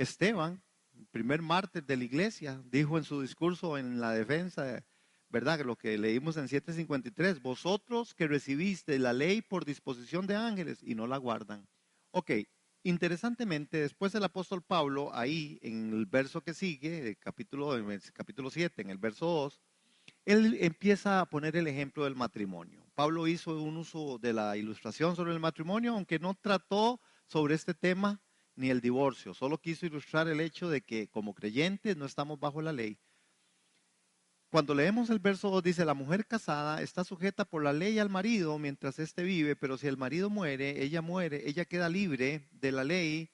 Esteban, el primer mártir de la iglesia, dijo en su discurso en la defensa, ¿verdad? Lo que leímos en 7:53, vosotros que recibiste la ley por disposición de ángeles y no la guardan. Ok, interesantemente, después el apóstol Pablo, ahí en el verso que sigue, capítulo 7, en el verso 2, él empieza a poner el ejemplo del matrimonio. Pablo hizo un uso de la ilustración sobre el matrimonio, aunque no trató sobre este tema ni el divorcio, solo quiso ilustrar el hecho de que como creyentes no estamos bajo la ley. Cuando leemos el verso 2 dice, la mujer casada está sujeta por la ley al marido mientras éste vive, pero si el marido muere, ella queda libre de la ley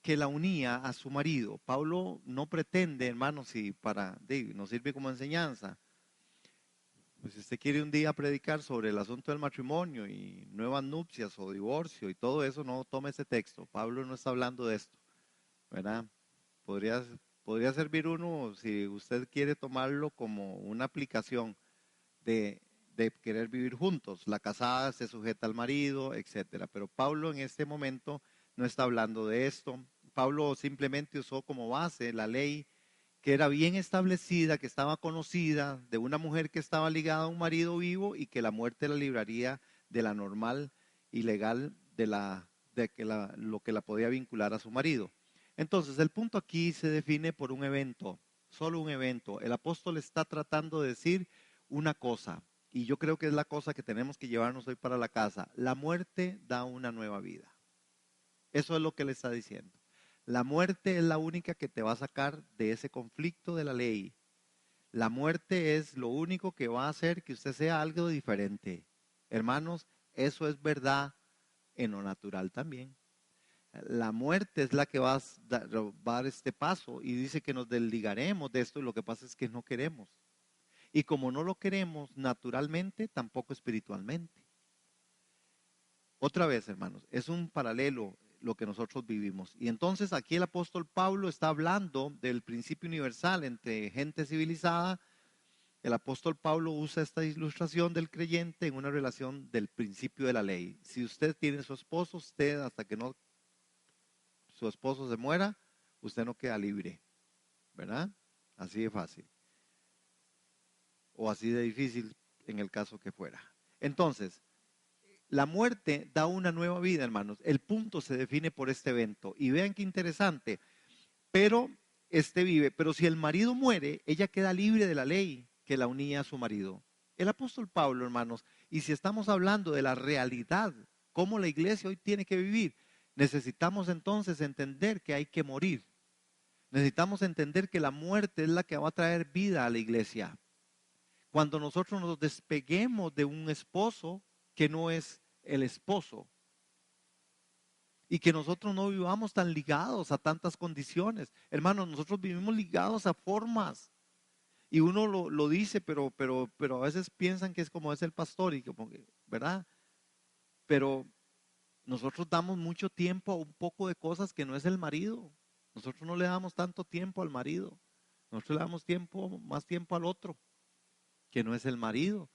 que la unía a su marido. Pablo no pretende, hermanos, y nos sirve como enseñanza. Pues si usted quiere un día predicar sobre el asunto del matrimonio y nuevas nupcias o divorcio y todo eso, no tome ese texto. Pablo no está hablando de esto, ¿verdad? Podría, podría servir uno si usted quiere tomarlo como una aplicación de, de querer vivir juntos. La casada se sujeta al marido, etcétera. Pero Pablo en este momento no está hablando de esto. Pablo simplemente usó como base la ley que era bien establecida, que estaba conocida, de una mujer que estaba ligada a un marido vivo y que la muerte la libraría de la normal y legal lo que la podía vincular a su marido. Entonces, el punto aquí se define por un evento, solo un evento. El apóstol está tratando de decir una cosa, y yo creo que es la cosa que tenemos que llevarnos hoy para la casa. La muerte da una nueva vida. Eso es lo que le está diciendo. La muerte es la única que te va a sacar de ese conflicto de la ley. La muerte es lo único que va a hacer que usted sea algo diferente. Hermanos, eso es verdad en lo natural también. La muerte es la que va a dar este paso y dice que nos desligaremos de esto y lo que pasa es que no queremos. Y como no lo queremos naturalmente, tampoco espiritualmente. Otra vez, hermanos, es un paralelo lo que nosotros vivimos. Y entonces aquí el apóstol Pablo está hablando del principio universal entre gente civilizada. El apóstol Pablo usa esta ilustración del creyente en una relación del principio de la ley. Si usted tiene su esposo, usted hasta que no su esposo se muera, usted no queda libre, ¿verdad? Así de fácil. O así de difícil en el caso que fuera. Entonces, la muerte da una nueva vida, hermanos. El punto se define por este evento. Y vean qué interesante. Pero este vive. Pero si el marido muere, ella queda libre de la ley que la unía a su marido. El apóstol Pablo, hermanos, y si estamos hablando de la realidad, cómo la iglesia hoy tiene que vivir, necesitamos entonces entender que hay que morir. Necesitamos entender que la muerte es la que va a traer vida a la iglesia. Cuando nosotros nos despeguemos de un esposo que no es el esposo y que nosotros no vivamos tan ligados a tantas condiciones. Hermanos, nosotros vivimos ligados a formas y uno lo dice, pero a veces piensan que es como es el pastor y como que, ¿verdad? Pero nosotros damos mucho tiempo a un poco de cosas que no es el marido. Nosotros no le damos tanto tiempo al marido. Nosotros le damos más tiempo al otro, que no es el marido.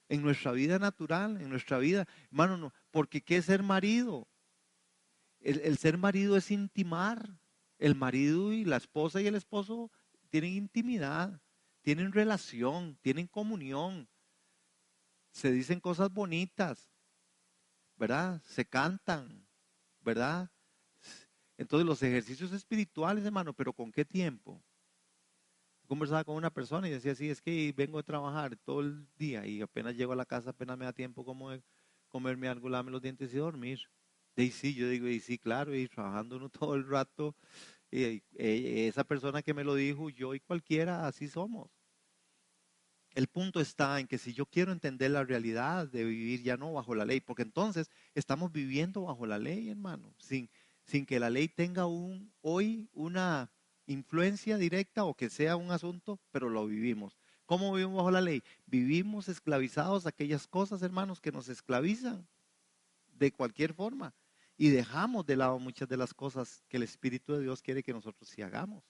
En nuestra vida natural, en nuestra vida, hermano, no, porque ¿qué es ser marido? El ser marido es intimar. El marido y la esposa y el esposo tienen intimidad, tienen relación, tienen comunión, se dicen cosas bonitas, ¿verdad? Se cantan, ¿verdad? Entonces los ejercicios espirituales, hermano, pero ¿con qué tiempo? Conversaba con una persona y decía, sí, es que vengo a trabajar todo el día y apenas llego a la casa, apenas me da tiempo como de comerme algo, lavarme los dientes y dormir. Y sí, yo digo, y sí, claro, y trabajando uno todo el rato. Esa persona que me lo dijo, yo y cualquiera, así somos. El punto está en que si yo quiero entender la realidad de vivir ya no bajo la ley, porque entonces estamos viviendo bajo la ley, hermano, sin que la ley tenga hoy una influencia directa o que sea un asunto, pero lo vivimos. ¿Cómo vivimos bajo la ley? Vivimos esclavizados a aquellas cosas, hermanos, que nos esclavizan de cualquier forma y dejamos de lado muchas de las cosas que el Espíritu de Dios quiere que nosotros sí hagamos.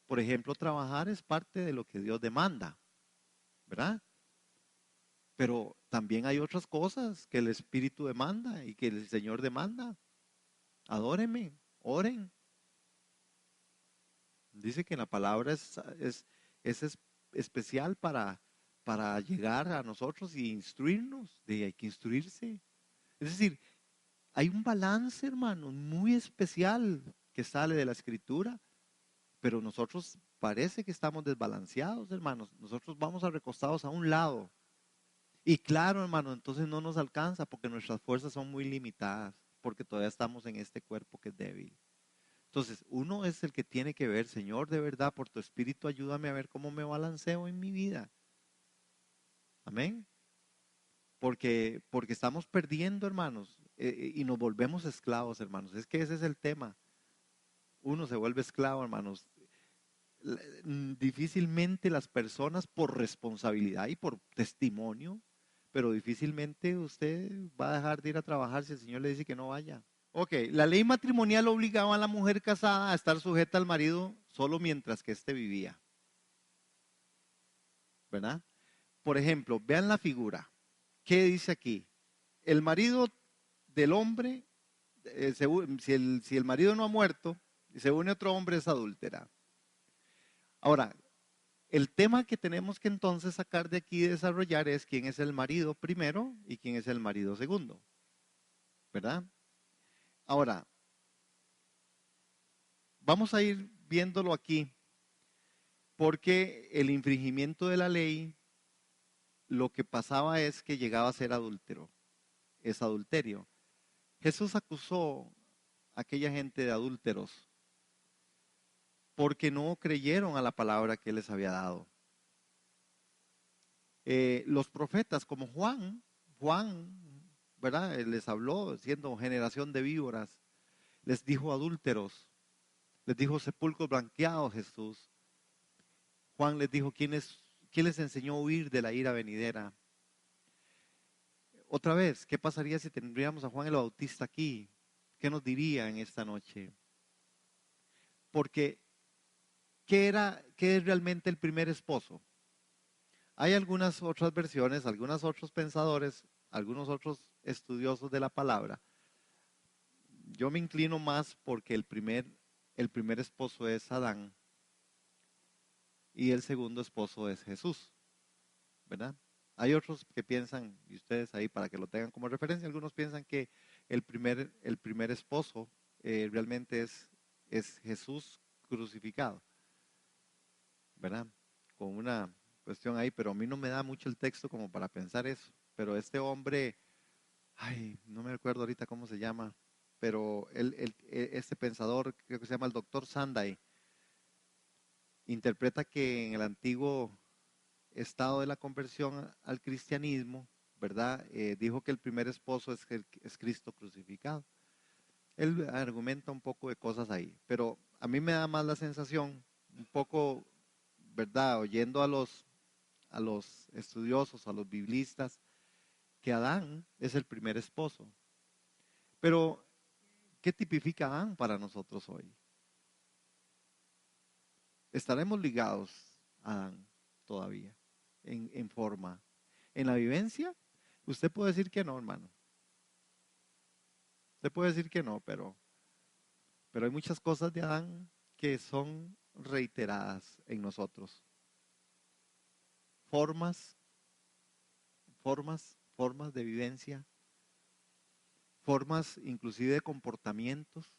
Por ejemplo, trabajar es parte de lo que Dios demanda, ¿verdad? Pero también hay otras cosas que el Espíritu demanda y que el Señor demanda. Adórenme, oren, Dice que la palabra es especial para llegar a nosotros y instruirnos. Hay que instruirse. Es decir, hay un balance, hermanos, muy especial que sale de la escritura, pero nosotros parece que estamos desbalanceados, hermanos. Nosotros vamos a recostados a un lado. Y claro, hermano, entonces no nos alcanza porque nuestras fuerzas son muy limitadas, porque todavía estamos en este cuerpo que es débil. Entonces, uno es el que tiene que ver, Señor, de verdad, por tu espíritu, ayúdame a ver cómo me balanceo en mi vida. Amén. Porque estamos perdiendo, hermanos, y nos volvemos esclavos, hermanos. Es que ese es el tema. Uno se vuelve esclavo, hermanos. Difícilmente las personas por responsabilidad y por testimonio, pero difícilmente usted va a dejar de ir a trabajar si el Señor le dice que no vaya. Ok, la ley matrimonial obligaba a la mujer casada a estar sujeta al marido solo mientras que éste vivía, ¿verdad? Por ejemplo, vean la figura. ¿Qué dice aquí? El marido del hombre, si el marido no ha muerto y se une otro hombre, es adúltera. Ahora, el tema que tenemos que entonces sacar de aquí y desarrollar es quién es el marido primero y quién es el marido segundo, ¿verdad? Ahora, vamos a ir viéndolo aquí, porque el infringimiento de la ley, lo que pasaba es que llegaba a ser adúltero, es adulterio. Jesús acusó a aquella gente de adúlteros porque no creyeron a la palabra que él les había dado. Los profetas como Juan, ¿verdad? Él les habló siendo generación de víboras, les dijo adúlteros, les dijo sepulcros blanqueados Jesús. Juan les dijo, ¿quién les enseñó a huir de la ira venidera? Otra vez, ¿qué pasaría si tendríamos a Juan el Bautista aquí? ¿Qué nos diría en esta noche? Porque, ¿qué es realmente el primer esposo? Hay algunas otras versiones, algunos otros pensadores, algunos otros estudiosos de la palabra. Yo me inclino más porque el primer esposo es Adán y el segundo esposo es Jesús, ¿verdad? Hay otros que piensan, y ustedes ahí para que lo tengan como referencia, algunos piensan que el primer esposo realmente es Jesús crucificado, ¿verdad? Con una cuestión ahí, pero a mí no me da mucho el texto como para pensar eso. Pero este hombre, ay, no me acuerdo ahorita cómo se llama, pero este pensador, creo que se llama el doctor Sandai, interpreta que en el antiguo estado de la conversión al cristianismo, ¿verdad? Dijo que el primer esposo es Cristo crucificado. Él argumenta un poco de cosas ahí, pero a mí me da más la sensación, un poco, ¿verdad? Oyendo a los estudiosos, a los biblistas, que Adán es el primer esposo. Pero, ¿qué tipifica Adán para nosotros hoy? ¿Estaremos ligados a Adán todavía en forma? ¿En la vivencia? Usted puede decir que no, hermano. Usted puede decir que no, pero hay muchas cosas de Adán que son reiteradas en nosotros. Formas, formas de vivencia, formas inclusive de comportamientos.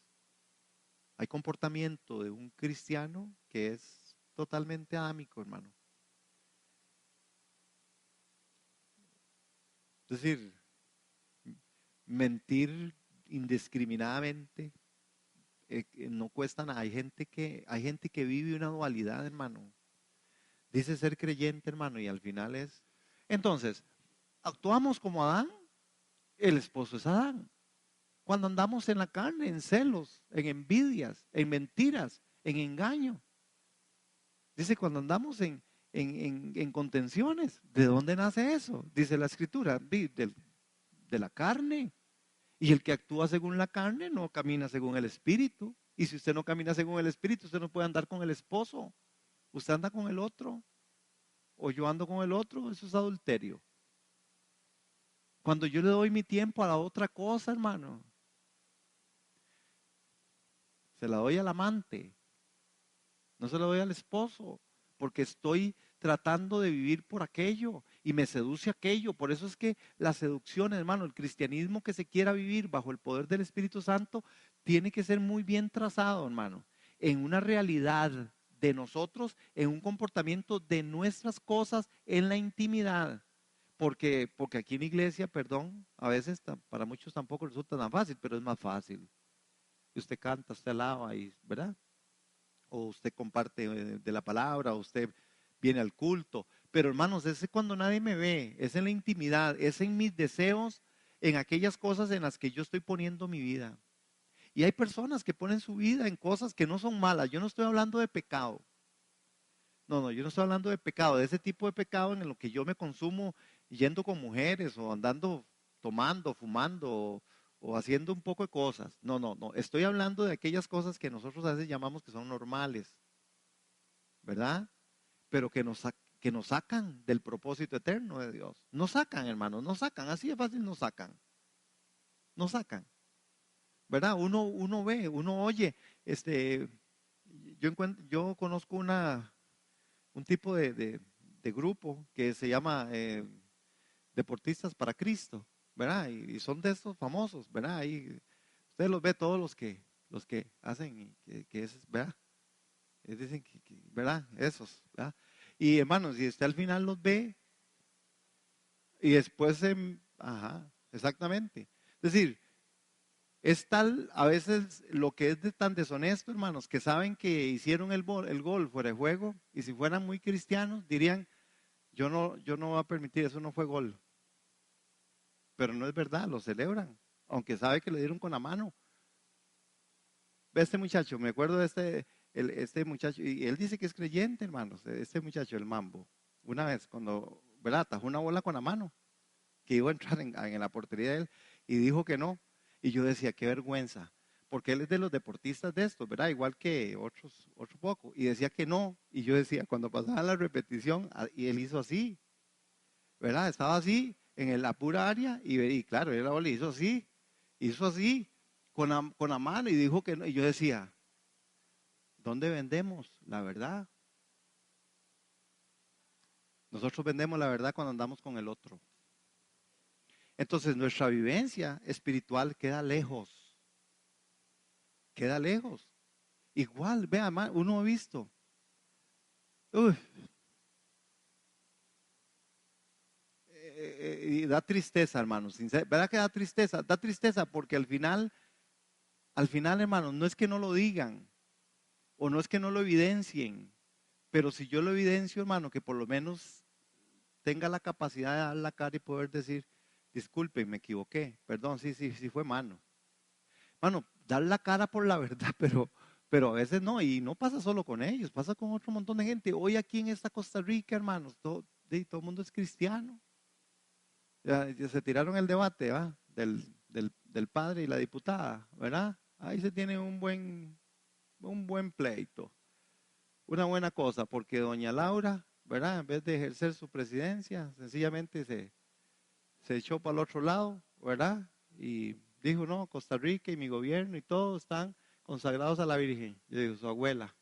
Hay comportamiento de un cristiano que es totalmente adámico, hermano. Es decir, mentir indiscriminadamente no cuesta nada. Hay gente que vive una dualidad, hermano. Dice ser creyente, hermano, y al final es. Entonces, actuamos como Adán, el esposo es Adán. Cuando andamos en la carne, en celos, en envidias, en mentiras, en engaño. Dice, cuando andamos en contenciones, ¿de dónde nace eso? Dice la escritura, de la carne. Y el que actúa según la carne no camina según el espíritu. Y si usted no camina según el espíritu, usted no puede andar con el esposo. Usted anda con el otro. O yo ando con el otro, eso es adulterio. Cuando yo le doy mi tiempo a la otra cosa, hermano, se la doy al amante. no se lo doy al esposo, porque estoy tratando de vivir por aquello y me seduce aquello. Por eso es que la seducción, hermano, el cristianismo que se quiera vivir bajo el poder del Espíritu Santo, tiene que ser muy bien trazado, hermano, en una realidad de nosotros, en un comportamiento de nuestras cosas en la intimidad. Porque aquí en la iglesia, perdón, a veces para muchos tampoco resulta tan fácil, pero es más fácil. Usted canta, usted alaba, y, ¿verdad? O usted comparte de la palabra, o usted viene al culto. Pero hermanos, ese es cuando nadie me ve, es en la intimidad, es en mis deseos, en aquellas cosas en las que yo estoy poniendo mi vida. Y hay personas que ponen su vida en cosas que no son malas. Yo no estoy hablando de pecado. No, yo no estoy hablando de pecado, de ese tipo de pecado en lo que yo me consumo yendo con mujeres o andando tomando, fumando o haciendo un poco de cosas. No. Estoy hablando de aquellas cosas que nosotros a veces llamamos que son normales, ¿verdad? Pero que nos sacan del propósito eterno de Dios. No sacan, hermanos, no sacan. Así de fácil no sacan. No sacan. ¿Verdad? Uno ve, uno oye. Yo conozco un tipo de grupo que se llama Deportistas para Cristo, ¿verdad? Y son de estos famosos, ¿verdad? Ahí usted los ve todos los que hacen, que es, ¿verdad? Dicen ¿verdad? Esos, ¿verdad? Y hermanos, y usted al final los ve y después, ajá, exactamente. Es decir, es tal a veces lo que es tan deshonesto, hermanos, que saben que hicieron el gol fuera de juego y si fueran muy cristianos dirían, yo no voy a permitir, eso no fue gol. Pero no es verdad, lo celebran, aunque sabe que le dieron con la mano. Ve este muchacho, me acuerdo de este muchacho, y él dice que es creyente, hermanos, este muchacho, el Mambo, una vez cuando, ¿verdad? Atajó una bola con la mano, que iba a entrar en la portería de él, y dijo que no. Y yo decía, qué vergüenza, porque él es de los deportistas de estos, ¿verdad? Igual que otro poco, y decía que no, y yo decía, cuando pasaba la repetición, y él hizo así, ¿verdad? Estaba así, en la pura área, y claro, él ahora le hizo así, con la mano, y dijo que no, y yo decía, ¿dónde vendemos la verdad? Nosotros vendemos la verdad cuando andamos con el otro. Entonces nuestra vivencia espiritual queda lejos. Igual, vea, uno ha visto, uy, y da tristeza, hermanos, ¿verdad que da tristeza? Da tristeza porque al final, hermanos, no es que no lo digan o no es que no lo evidencien, pero si yo lo evidencio, hermano, que por lo menos tenga la capacidad de dar la cara y poder decir, disculpen, me equivoqué, perdón, sí fue mano. Mano, dar la cara por la verdad, pero a veces no, y no pasa solo con ellos, pasa con otro montón de gente. Hoy aquí en esta Costa Rica, hermanos, todo el mundo es cristiano. Ya se tiraron el debate, ¿va? Del padre y la diputada, ¿verdad? Ahí se tiene un buen pleito, una buena cosa, porque doña Laura, ¿verdad? En vez de ejercer su presidencia, sencillamente se echó para el otro lado, ¿verdad? Y dijo, no, Costa Rica y mi gobierno y todos están consagrados a la Virgen. Yo digo, su abuela.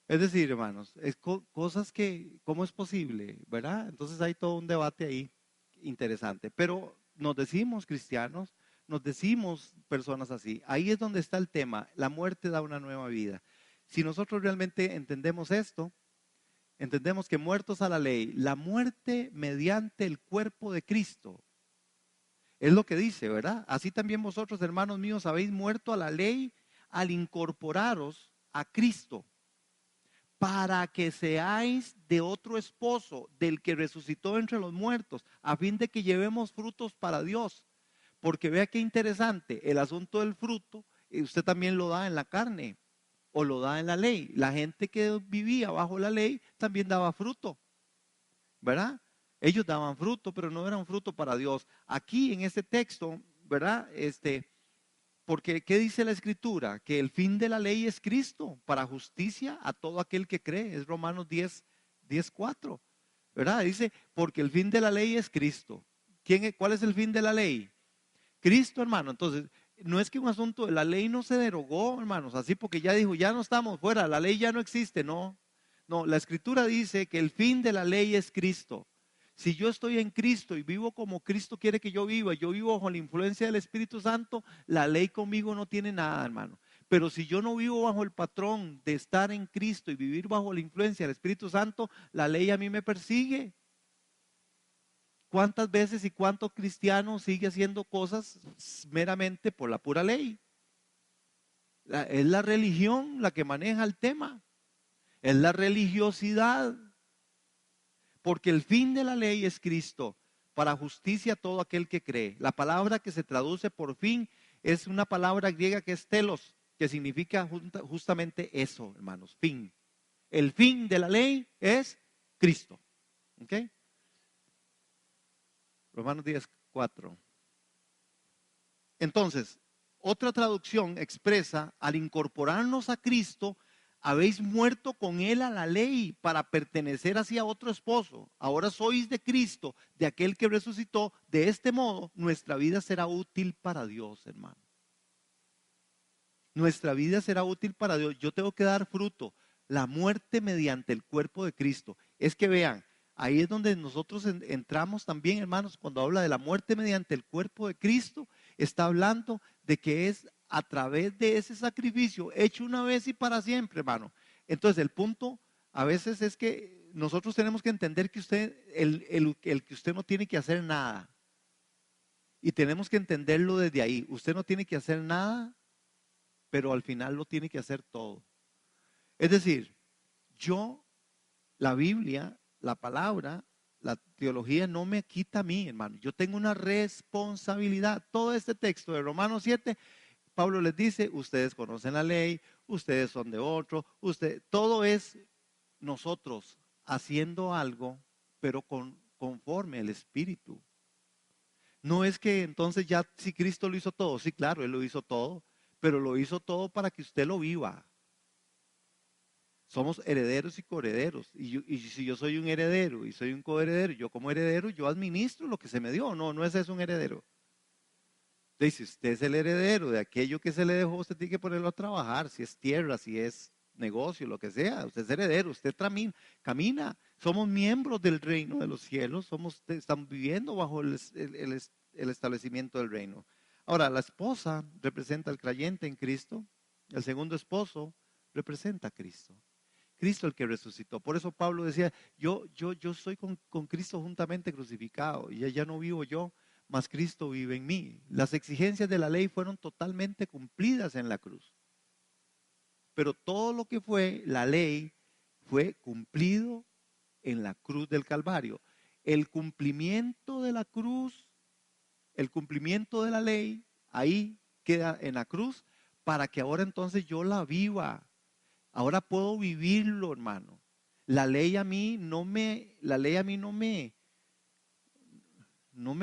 Es decir, hermanos, es cosas que, ¿cómo es posible? ¿Verdad? Entonces hay todo un debate ahí interesante. Pero nos decimos cristianos, nos decimos personas así. Ahí es donde está el tema. La muerte da una nueva vida. Si nosotros realmente entendemos esto, entendemos que muertos a la ley, la muerte mediante el cuerpo de Cristo, es lo que dice, ¿verdad? Así también vosotros, hermanos míos, habéis muerto a la ley al incorporaros a Cristo, para que seáis de otro esposo, del que resucitó entre los muertos, a fin de que llevemos frutos para Dios. Porque vea qué interesante, el asunto del fruto, usted también lo da en la carne o lo da en la ley. La gente que vivía bajo la ley también daba fruto, ¿verdad? Ellos daban fruto, pero no eran fruto para Dios. Aquí en este texto, ¿verdad? Porque ¿qué dice la Escritura? Que el fin de la ley es Cristo para justicia a todo aquel que cree. Es Romanos 10:4, ¿verdad? Dice, porque el fin de la ley es Cristo. ¿Cuál es el fin de la ley? Cristo, hermano. Entonces, no es que un asunto, la ley no se derogó, hermanos, así porque ya dijo, ya no estamos fuera, la ley ya no existe, no. No, la escritura dice que el fin de la ley es Cristo. Si yo estoy en Cristo y vivo como Cristo quiere que yo vivo bajo la influencia del Espíritu Santo, la ley conmigo no tiene nada, hermano. Pero si yo no vivo bajo el patrón de estar en Cristo y vivir bajo la influencia del Espíritu Santo, la ley a mí me persigue. ¿Cuántas veces y cuántos cristianos sigue haciendo cosas meramente por la pura ley? Es la religión la que maneja el tema, es la religiosidad, porque el fin de la ley es Cristo, para justicia a todo aquel que cree. La palabra que se traduce por fin es una palabra griega que es telos, que significa justamente eso, hermanos, fin. El fin de la ley es Cristo. ¿Ok? Romanos 10:4. Entonces, otra traducción expresa, al incorporarnos a Cristo, habéis muerto con Él a la ley para pertenecer hacia otro esposo. Ahora sois de Cristo, de aquel que resucitó. De este modo, nuestra vida será útil para Dios, hermano. Nuestra vida será útil para Dios. Yo tengo que dar fruto. La muerte mediante el cuerpo de Cristo. Es que vean, ahí es donde nosotros entramos también, hermanos, cuando habla de la muerte mediante el cuerpo de Cristo, está hablando de que es a través de ese sacrificio hecho una vez y para siempre, hermano. Entonces, el punto a veces es que nosotros tenemos que entender que usted, el que usted no tiene que hacer nada. Y tenemos que entenderlo desde ahí. Usted no tiene que hacer nada, pero al final lo tiene que hacer todo. Es decir, yo, la Biblia, la palabra, la teología no me quita a mí, hermano. Yo tengo una responsabilidad. Todo este texto de Romanos 7, Pablo les dice, ustedes conocen la ley, ustedes son de otro, todo es nosotros haciendo algo, pero conforme al Espíritu. No es que entonces ya si Cristo lo hizo todo, sí, claro, Él lo hizo todo, pero lo hizo todo para que usted lo viva. Somos herederos y coherederos. Y si yo soy un heredero y soy un coheredero, yo como heredero, yo administro lo que se me dio. No, no es eso un heredero. Entonces, si usted es el heredero de aquello que se le dejó, usted tiene que ponerlo a trabajar. Si es tierra, si es negocio, lo que sea. Usted es heredero, usted camina. Somos miembros del reino de los cielos. Estamos viviendo bajo el establecimiento del reino. Ahora, la esposa representa al creyente en Cristo. El segundo esposo representa a Cristo. Cristo el que resucitó. Por eso Pablo decía, yo estoy con Cristo juntamente crucificado y ya no vivo yo, mas Cristo vive en mí. Las exigencias de la ley fueron totalmente cumplidas en la cruz. Pero todo lo que fue la ley fue cumplido en la cruz del Calvario. El cumplimiento de la cruz, el cumplimiento de la ley, ahí queda en la cruz para que ahora entonces yo la viva. Ahora puedo vivirlo, hermano. La ley a mí no me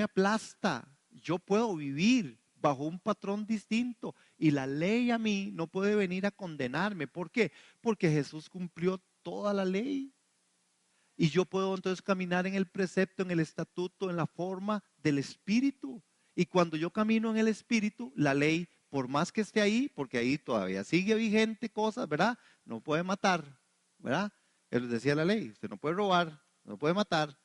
aplasta. Yo puedo vivir bajo un patrón distinto y la ley a mí no puede venir a condenarme. ¿Por qué? Porque Jesús cumplió toda la ley. Y yo puedo entonces caminar en el precepto, en el estatuto, en la forma del Espíritu. Y cuando yo camino en el Espíritu, la ley, por más que esté ahí, porque ahí todavía sigue vigente cosas, ¿verdad? No puede matar, ¿verdad? Él decía la ley, usted no puede robar, no puede matar,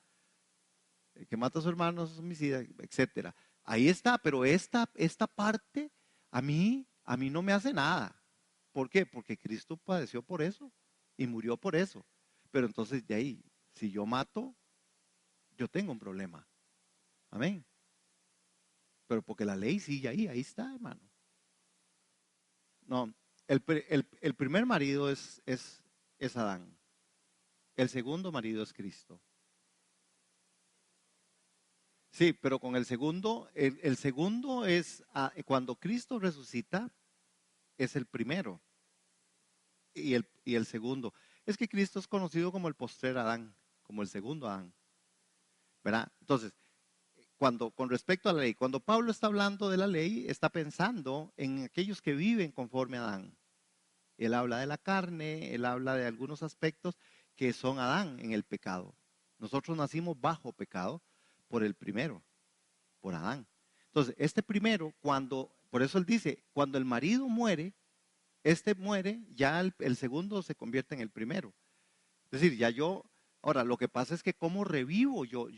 el que mata a su hermano es homicida, etcétera. Ahí está, pero esta parte a mí no me hace nada. ¿Por qué? Porque Cristo padeció por eso y murió por eso. Pero entonces de ahí, si yo mato, yo tengo un problema. Amén. Pero porque la ley sigue ahí está, hermano. No, el primer marido es Adán. El segundo marido es Cristo. Sí, pero con el segundo es cuando Cristo resucita, es el primero. Y el segundo. Es que Cristo es conocido como el postrer Adán, como el segundo Adán. ¿Verdad? Entonces, con respecto a la ley, cuando Pablo está hablando de la ley, está pensando en aquellos que viven conforme a Adán. Él habla de la carne, él habla de algunos aspectos que son Adán en el pecado. Nosotros nacimos bajo pecado por el primero, por Adán. Entonces, este primero, Por eso él dice, cuando el marido muere, este muere, ya el segundo se convierte en el primero. Es decir, ya yo, ahora lo que pasa es que cómo revivo, yo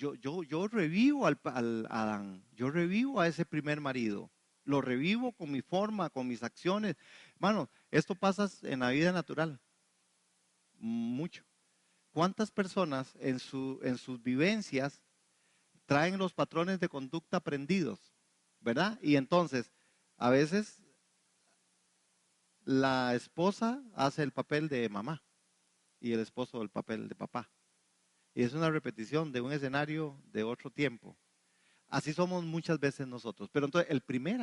revivo al Adán, yo revivo a ese primer marido, lo revivo con mi forma, con mis acciones. Hermano, esto pasa en la vida natural, mucho. ¿Cuántas personas en sus vivencias traen los patrones de conducta aprendidos, verdad? Y entonces, a veces la esposa hace el papel de mamá y el esposo el papel de papá. Y es una repetición de un escenario de otro tiempo. Así somos muchas veces nosotros. Pero entonces, el primer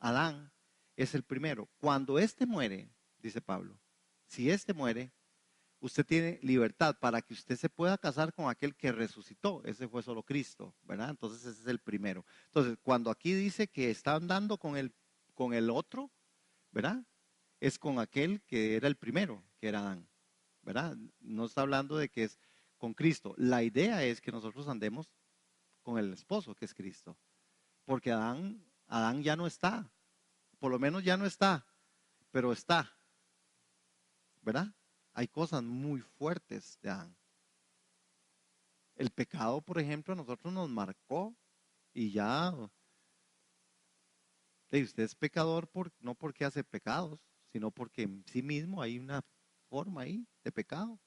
Adán es el primero. Cuando éste muere, dice Pablo, si éste muere, usted tiene libertad para que usted se pueda casar con aquel que resucitó. Ese fue solo Cristo, ¿verdad? Entonces ese es el primero. Entonces, cuando aquí dice que está andando con el otro, ¿verdad? Es con aquel que era el primero, que era Adán, ¿verdad? No está hablando de que es con Cristo. La idea es que nosotros andemos con el esposo, que es Cristo. Porque Adán ya no está, por lo menos ya no está, pero está, ¿verdad? Hay cosas muy fuertes de Adán. El pecado, por ejemplo, a nosotros nos marcó y ya, usted es pecador no porque hace pecados, sino porque en sí mismo hay una forma ahí de pecado.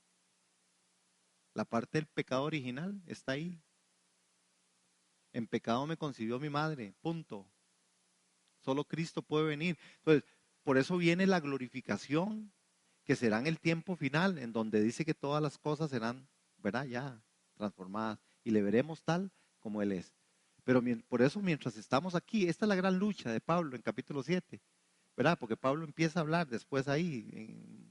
La parte del pecado original está ahí. En pecado me concibió mi madre, punto. Solo Cristo puede venir. Entonces, por eso viene la glorificación, que será en el tiempo final, en donde dice que todas las cosas serán, ¿verdad? Ya transformadas y le veremos tal como Él es. Pero por eso mientras estamos aquí, esta es la gran lucha de Pablo en capítulo 7, ¿verdad? Porque Pablo empieza a hablar después ahí,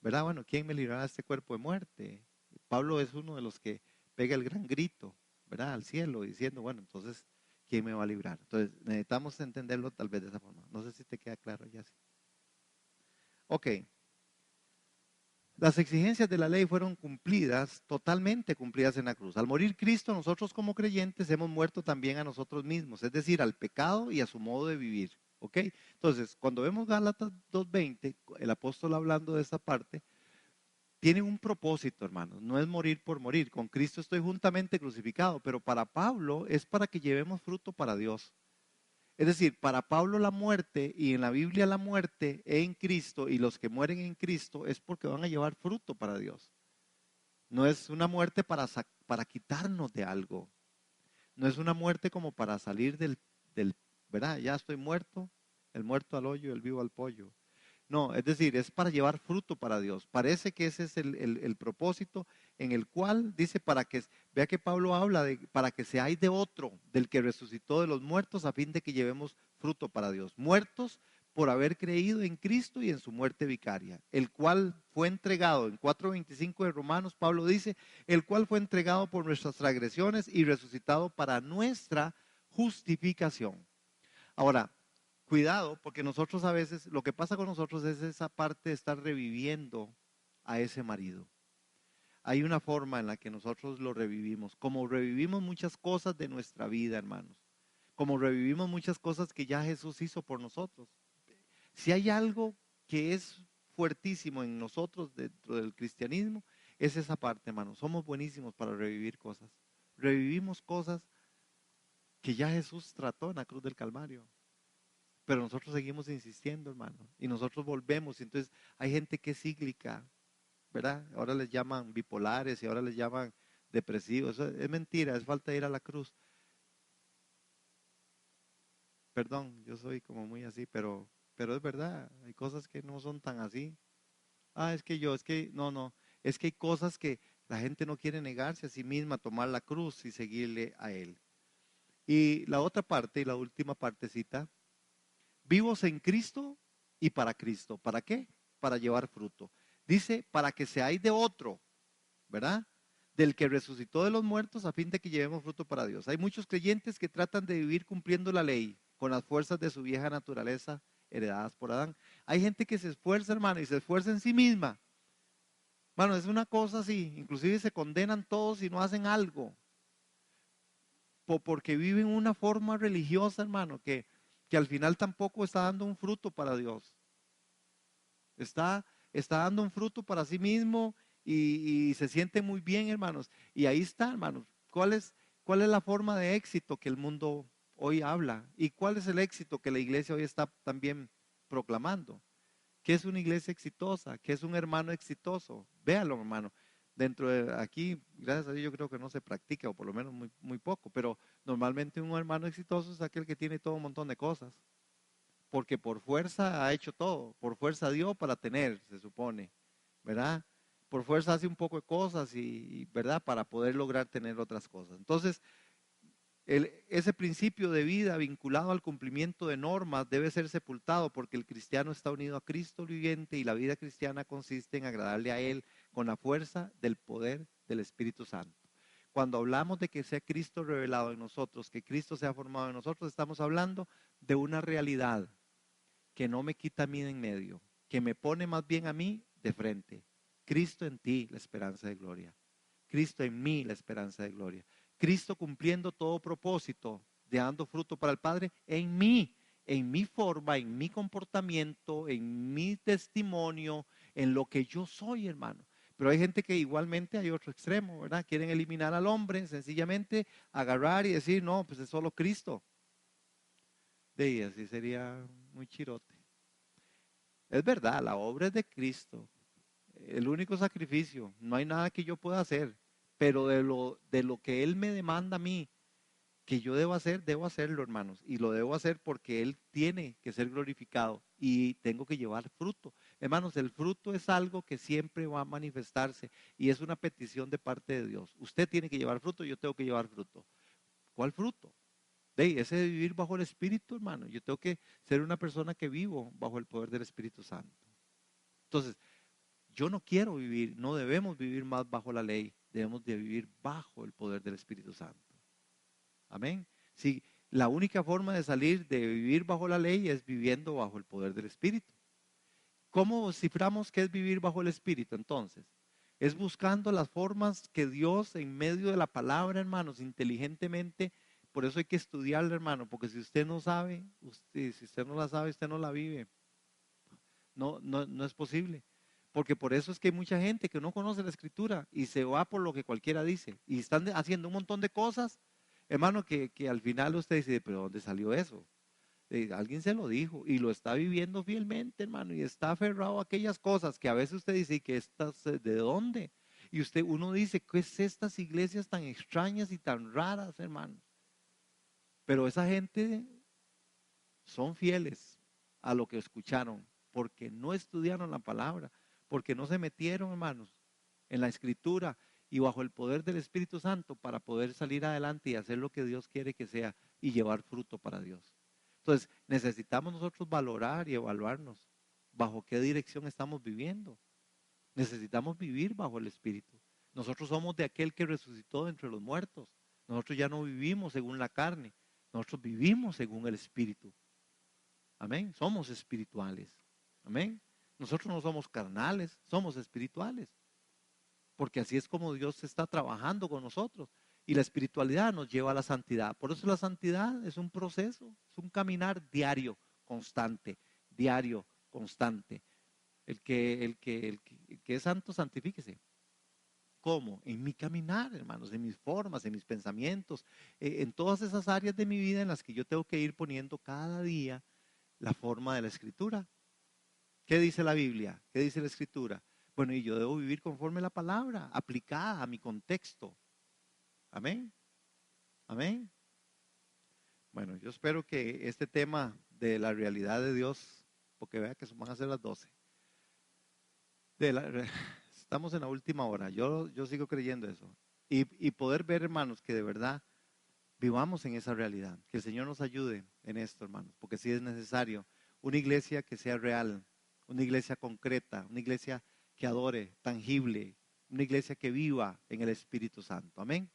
¿verdad? Bueno, ¿quién me librará de este cuerpo de muerte? Pablo es uno de los que pega el gran grito, ¿verdad? Al cielo, diciendo, bueno, entonces, ¿quién me va a librar? Entonces, necesitamos entenderlo tal vez de esa forma. No sé si te queda claro ya. Ok. Las exigencias de la ley fueron cumplidas, totalmente cumplidas en la cruz. Al morir Cristo, nosotros como creyentes hemos muerto también a nosotros mismos, es decir, al pecado y a su modo de vivir. ¿Ok? Entonces, cuando vemos Gálatas 2:20, el apóstol hablando de esta parte, tiene un propósito, hermanos. No es morir por morir. Con Cristo estoy juntamente crucificado, pero para Pablo es para que llevemos fruto para Dios. Es decir, para Pablo la muerte y en la Biblia la muerte en Cristo y los que mueren en Cristo es porque van a llevar fruto para Dios. No es una muerte para quitarnos de algo. No es una muerte como para salir ¿verdad? Ya estoy muerto, el muerto al hoyo, el vivo al pollo. No, es decir, es para llevar fruto para Dios. Parece que ese es el propósito en el cual dice vea que Pablo habla de para que seáis de otro, del que resucitó de los muertos, a fin de que llevemos fruto para Dios. Muertos por haber creído en Cristo y en su muerte vicaria, el cual fue entregado, en 4:25 de Romanos, Pablo dice, el cual fue entregado por nuestras transgresiones y resucitado para nuestra justificación. Ahora, cuidado, porque nosotros a veces, lo que pasa con nosotros es esa parte de estar reviviendo a ese marido. Hay una forma en la que nosotros lo revivimos, como revivimos muchas cosas de nuestra vida, hermanos, como revivimos muchas cosas que ya Jesús hizo por nosotros. Si hay algo que es fuertísimo en nosotros dentro del cristianismo, es esa parte, hermanos. Somos buenísimos para revivir cosas. Revivimos cosas que ya Jesús trató en la cruz del Calvario. Pero nosotros seguimos insistiendo, hermano, y nosotros volvemos. Entonces, hay gente que es cíclica, ¿verdad? Ahora les llaman bipolares y ahora les llaman depresivos. Eso es mentira, es falta de ir a la cruz. Perdón, yo soy como muy así, pero es verdad, hay cosas que no son tan así. Ah, no, es que hay cosas que la gente no quiere negarse a sí misma, tomar la cruz y seguirle a Él. Y la otra parte, y la última partecita, vivos en Cristo y para Cristo. ¿Para qué? Para llevar fruto. Dice, para que seáis de otro, ¿verdad? Del que resucitó de los muertos a fin de que llevemos fruto para Dios. Hay muchos creyentes que tratan de vivir cumpliendo la ley con las fuerzas de su vieja naturaleza heredadas por Adán. Hay gente que se esfuerza, hermano, y se esfuerza en sí misma. Bueno, es una cosa así, inclusive se condenan todos y no hacen algo, porque viven una forma religiosa, hermano, que que al final tampoco está dando un fruto para Dios. Está dando un fruto para sí mismo y se siente muy bien, hermanos. Y ahí está, hermanos. ¿Cuál es la forma de éxito que el mundo hoy habla? ¿Y cuál es el éxito que la iglesia hoy está también proclamando? ¿Qué es una iglesia exitosa? ¿Qué es un hermano exitoso? Véalo, hermano. Dentro de aquí, gracias a Dios, yo creo que no se practica, o por lo menos muy, muy poco, pero normalmente un hermano exitoso es aquel que tiene todo un montón de cosas, porque por fuerza ha hecho todo, por fuerza dio para tener, se supone, ¿verdad? Por fuerza hace un poco de cosas ¿verdad? Para poder lograr tener otras cosas. Entonces, ese principio de vida vinculado al cumplimiento de normas debe ser sepultado porque el cristiano está unido a Cristo viviente y la vida cristiana consiste en agradarle a Él con la fuerza del poder del Espíritu Santo. Cuando hablamos de que sea Cristo revelado en nosotros, que Cristo sea formado en nosotros, estamos hablando de una realidad que no me quita a mí de en medio, que me pone más bien a mí de frente. Cristo en ti, la esperanza de gloria. Cristo en mí, la esperanza de gloria. Cristo cumpliendo todo propósito, dando fruto para el Padre en mi forma, en mi comportamiento, en mi testimonio, en lo que yo soy, hermano. Pero hay gente que igualmente hay otro extremo, ¿verdad? Quieren eliminar al hombre, sencillamente agarrar y decir, no, pues es solo Cristo. De ahí así sería muy chirote. Es verdad, la obra es de Cristo, el único sacrificio, no hay nada que yo pueda hacer, pero de lo que Él me demanda a mí, que yo debo hacerlo, hermanos, y lo debo hacer porque Él tiene que ser glorificado y tengo que llevar fruto. Hermanos, el fruto es algo que siempre va a manifestarse y es una petición de parte de Dios. Usted tiene que llevar fruto, yo tengo que llevar fruto. ¿Cuál fruto? Ese de vivir bajo el Espíritu, hermano. Yo tengo que ser una persona que vivo bajo el poder del Espíritu Santo. Entonces, yo no quiero vivir, no debemos vivir más bajo la ley, debemos de vivir bajo el poder del Espíritu Santo. Amén. Si la única forma de salir de vivir bajo la ley es viviendo bajo el poder del Espíritu. ¿Cómo ciframos qué es vivir bajo el Espíritu entonces? Es buscando las formas que Dios en medio de la palabra, hermanos, inteligentemente. Por eso hay que estudiarla, hermano, porque si usted no sabe, si usted no la sabe, usted no la vive. No es posible. Porque por eso es que hay mucha gente que no conoce la escritura y se va por lo que cualquiera dice. Y están haciendo un montón de cosas, hermano, que al final usted dice, pero ¿dónde salió eso? Alguien se lo dijo y lo está viviendo fielmente, hermano, y está aferrado a aquellas cosas que a veces usted dice, que estas, ¿de dónde? Y uno dice, ¿qué es estas iglesias tan extrañas y tan raras, hermano? Pero esa gente son fieles a lo que escucharon, porque no estudiaron la palabra, porque no se metieron, hermanos, en la escritura y bajo el poder del Espíritu Santo para poder salir adelante y hacer lo que Dios quiere que sea y llevar fruto para Dios. Entonces, necesitamos nosotros valorar y evaluarnos bajo qué dirección estamos viviendo. Necesitamos vivir bajo el Espíritu. Nosotros somos de aquel que resucitó de entre los muertos. Nosotros ya no vivimos según la carne, nosotros vivimos según el Espíritu. Amén. Somos espirituales. Amén. Nosotros no somos carnales, somos espirituales. Porque así es como Dios está trabajando con nosotros. Y la espiritualidad nos lleva a la santidad. Por eso la santidad es un proceso, es un caminar diario, constante, diario, constante. El que es santo, santifíquese. ¿Cómo? En mi caminar, hermanos, en mis formas, en mis pensamientos, en todas esas áreas de mi vida en las que yo tengo que ir poniendo cada día la forma de la escritura. ¿Qué dice la Biblia? ¿Qué dice la escritura? Bueno, y yo debo vivir conforme a la palabra, aplicada a mi contexto. Amén. Amén. Bueno, yo espero que este tema de la realidad de Dios, porque vea que van a ser las 12. Estamos en la última hora. Yo sigo creyendo eso. Y poder ver, hermanos, que de verdad vivamos en esa realidad. Que el Señor nos ayude en esto, hermanos, porque sí es necesario una iglesia que sea real, una iglesia concreta, una iglesia que adore, tangible, una iglesia que viva en el Espíritu Santo. Amén.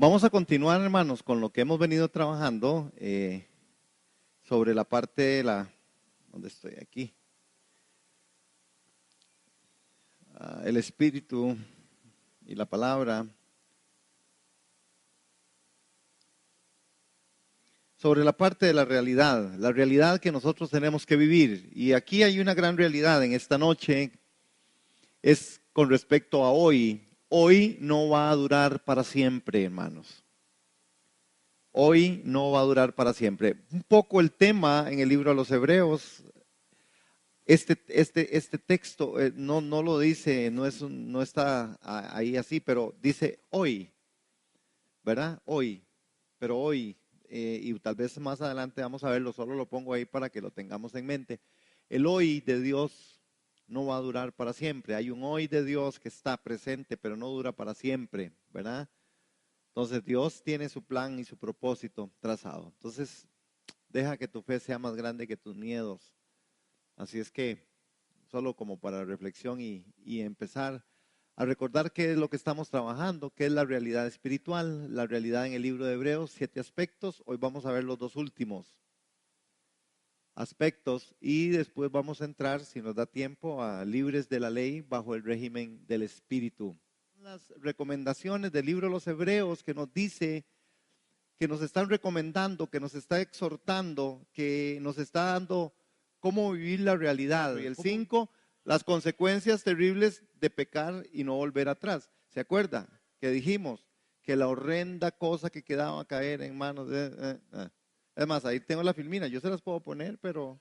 Vamos a continuar, hermanos, con lo que hemos venido trabajando. sobre la parte de la, ¿dónde estoy? Aquí. El Espíritu y la palabra. Sobre la parte de la realidad que nosotros tenemos que vivir. Y aquí hay una gran realidad en esta noche, es con respecto a hoy. Hoy no va a durar para siempre, hermanos. Hoy no va a durar para siempre. Un poco el tema en el libro a los Hebreos, este texto no lo dice, no está ahí así, pero dice hoy, ¿verdad? Hoy, pero hoy, y tal vez más adelante vamos a verlo, solo lo pongo ahí para que lo tengamos en mente. El hoy de Dios no va a durar para siempre. Hay un hoy de Dios que está presente, pero no dura para siempre, ¿verdad? Entonces Dios tiene su plan y su propósito trazado. Entonces, deja que tu fe sea más grande que tus miedos. Así es que, solo como para reflexión y empezar a recordar qué es lo que estamos trabajando, qué es la realidad espiritual, la realidad en el libro de Hebreos, 7 aspectos. Hoy vamos a ver los 2 últimos aspectos y después vamos a entrar, si nos da tiempo, a libres de la ley bajo el régimen del Espíritu. Las recomendaciones del libro de los Hebreos que nos dice, que nos están recomendando, que nos está exhortando, que nos está dando cómo vivir la realidad. Y el 5, las consecuencias terribles de pecar y no volver atrás. ¿Se acuerda? Que dijimos que la horrenda cosa que quedaba a caer en manos de... Es más, ahí tengo la filmina, yo se las puedo poner, pero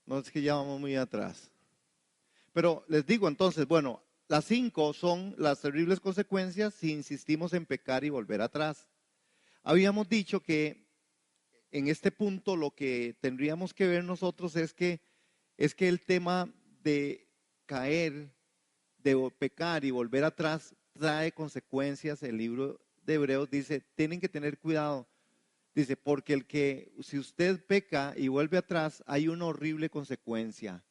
no es que ya vamos muy atrás. Pero les digo entonces, bueno, las 5 son las terribles consecuencias si insistimos en pecar y volver atrás. Habíamos dicho que en este punto lo que tendríamos que ver nosotros es que el tema de caer, de pecar y volver atrás trae consecuencias. El libro de Hebreos dice, tienen que tener cuidado. Dice, porque si usted peca y vuelve atrás, hay una horrible consecuencia.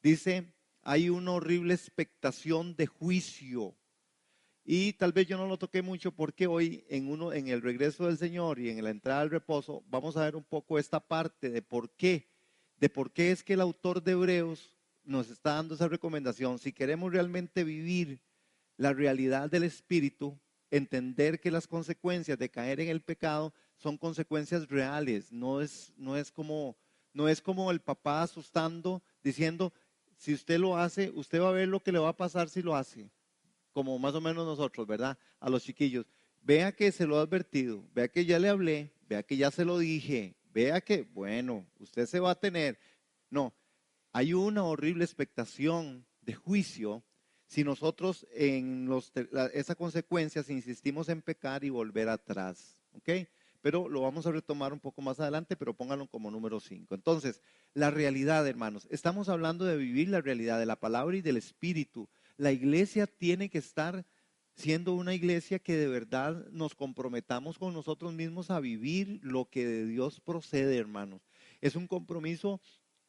Dice, hay una horrible expectación de juicio. Y tal vez yo no lo toqué mucho porque hoy en el regreso del Señor y en la entrada al reposo vamos a ver un poco esta parte de por qué es que el autor de Hebreos nos está dando esa recomendación. Si queremos realmente vivir la realidad del Espíritu, entender que las consecuencias de caer en el pecado son consecuencias reales, no es como el papá asustando, diciendo, si usted lo hace, usted va a ver lo que le va a pasar si lo hace, como más o menos nosotros, ¿verdad? A los chiquillos. Vea que se lo he advertido, vea que ya le hablé, vea que ya se lo dije, vea que, bueno, usted se va a tener. No, hay una horrible expectación de juicio si nosotros esa consecuencia, si insistimos en pecar y volver atrás, ¿ok? Pero lo vamos a retomar un poco más adelante, pero pónganlo como número 5. Entonces, la realidad, hermanos, estamos hablando de vivir la realidad de la palabra y del Espíritu. La iglesia tiene que estar siendo una iglesia que de verdad nos comprometamos con nosotros mismos a vivir lo que de Dios procede, hermanos. Es un compromiso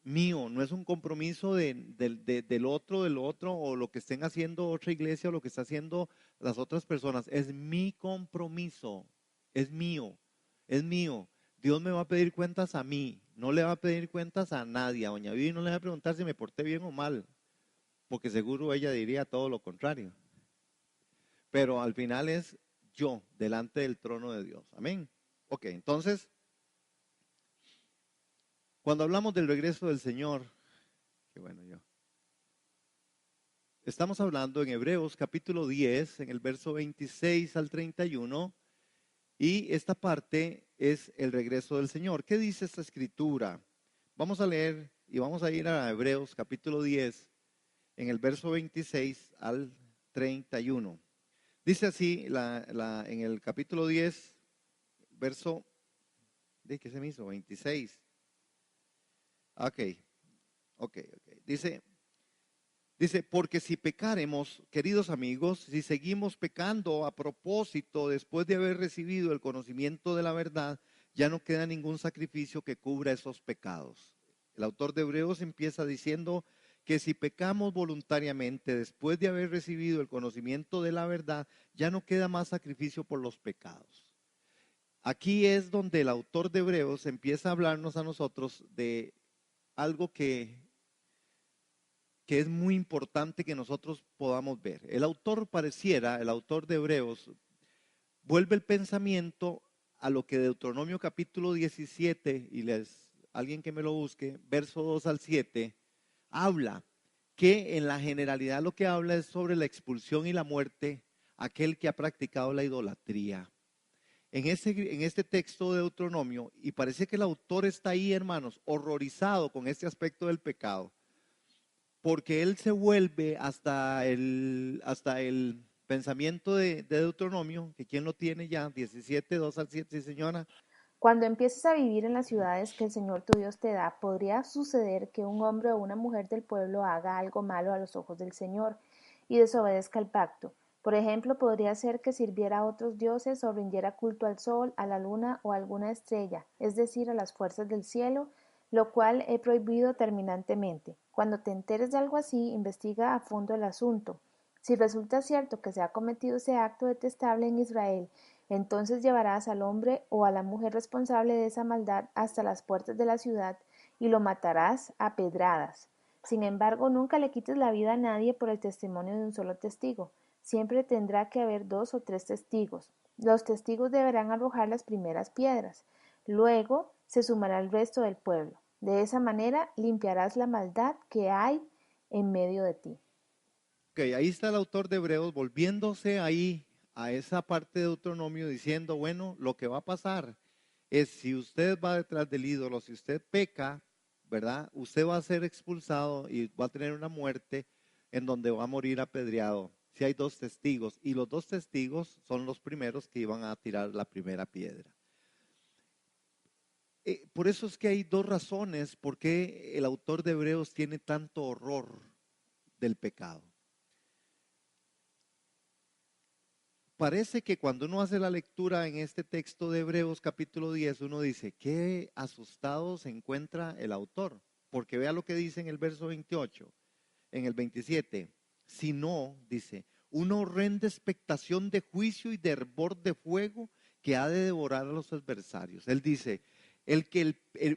mío, no es un compromiso del otro, o lo que estén haciendo otra iglesia o lo que está haciendo las otras personas. Es mi compromiso, es mío, es mío. Dios me va a pedir cuentas a mí, no le va a pedir cuentas a nadie. A doña Vivi no le va a preguntar si me porté bien o mal, porque seguro ella diría todo lo contrario. Pero al final es yo delante del trono de Dios. Amén. Ok, entonces, cuando hablamos del regreso del Señor, qué bueno yo. Estamos hablando en Hebreos capítulo 10, en el verso 26 al 31, y esta parte es el regreso del Señor. ¿Qué dice esta escritura? Vamos a leer y vamos a ir a Hebreos capítulo 10, en el verso 26 al 31. Dice así en el capítulo 10, verso, ¿de qué se me hizo? 26. Ok. Dice, porque si pecaremos, queridos amigos, si seguimos pecando a propósito después de haber recibido el conocimiento de la verdad, ya no queda ningún sacrificio que cubra esos pecados. El autor de Hebreos empieza diciendo que si pecamos voluntariamente después de haber recibido el conocimiento de la verdad, ya no queda más sacrificio por los pecados. aquí es donde el autor de Hebreos empieza a hablarnos a nosotros de algo que es muy importante que nosotros podamos ver. El autor el autor de Hebreos, vuelve el pensamiento a lo que Deuteronomio capítulo 17, y alguien que me lo busque, verso 2 al 7, habla que en la generalidad lo que habla es sobre la expulsión y la muerte aquel que ha practicado la idolatría. En este texto de Deuteronomio, y parece que el autor está ahí, hermanos, horrorizado con este aspecto del pecado, porque él se vuelve hasta el pensamiento de Deuteronomio, que quien lo tiene ya, 17, 2 al 7, sí, señora. Cuando empieces a vivir en las ciudades que el Señor tu Dios te da, podría suceder que un hombre o una mujer del pueblo haga algo malo a los ojos del Señor y desobedezca el pacto. Por ejemplo, podría ser que sirviera a otros dioses o rindiera culto al sol, a la luna o a alguna estrella, es decir, a las fuerzas del cielo, lo cual he prohibido terminantemente. Cuando te enteres de algo así, investiga a fondo el asunto. Si resulta cierto que se ha cometido ese acto detestable en Israel, entonces llevarás al hombre o a la mujer responsable de esa maldad hasta las puertas de la ciudad y lo matarás a pedradas. Sin embargo, nunca le quites la vida a nadie por el testimonio de un solo testigo. Siempre tendrá que haber 2 o 3 testigos. Los testigos deberán arrojar las primeras piedras. Luego se sumará el resto del pueblo. De esa manera limpiarás la maldad que hay en medio de ti. Ok, ahí está el autor de Hebreos volviéndose ahí a esa parte de Deuteronomio diciendo, bueno, lo que va a pasar es si usted va detrás del ídolo, si usted peca, ¿verdad? Usted va a ser expulsado y va a tener una muerte en donde va a morir apedreado. Si hay 2 testigos, y los 2 testigos son los primeros que iban a tirar la primera piedra. Por eso es que hay 2 razones por qué el autor de Hebreos tiene tanto horror del pecado. Parece que cuando uno hace la lectura en este texto de Hebreos capítulo 10, uno dice, qué asustado se encuentra el autor, porque vea lo que dice en el verso 28, en el 27, si no, dice, una horrenda expectación de juicio y de hervor de fuego que ha de devorar a los adversarios. Él dice,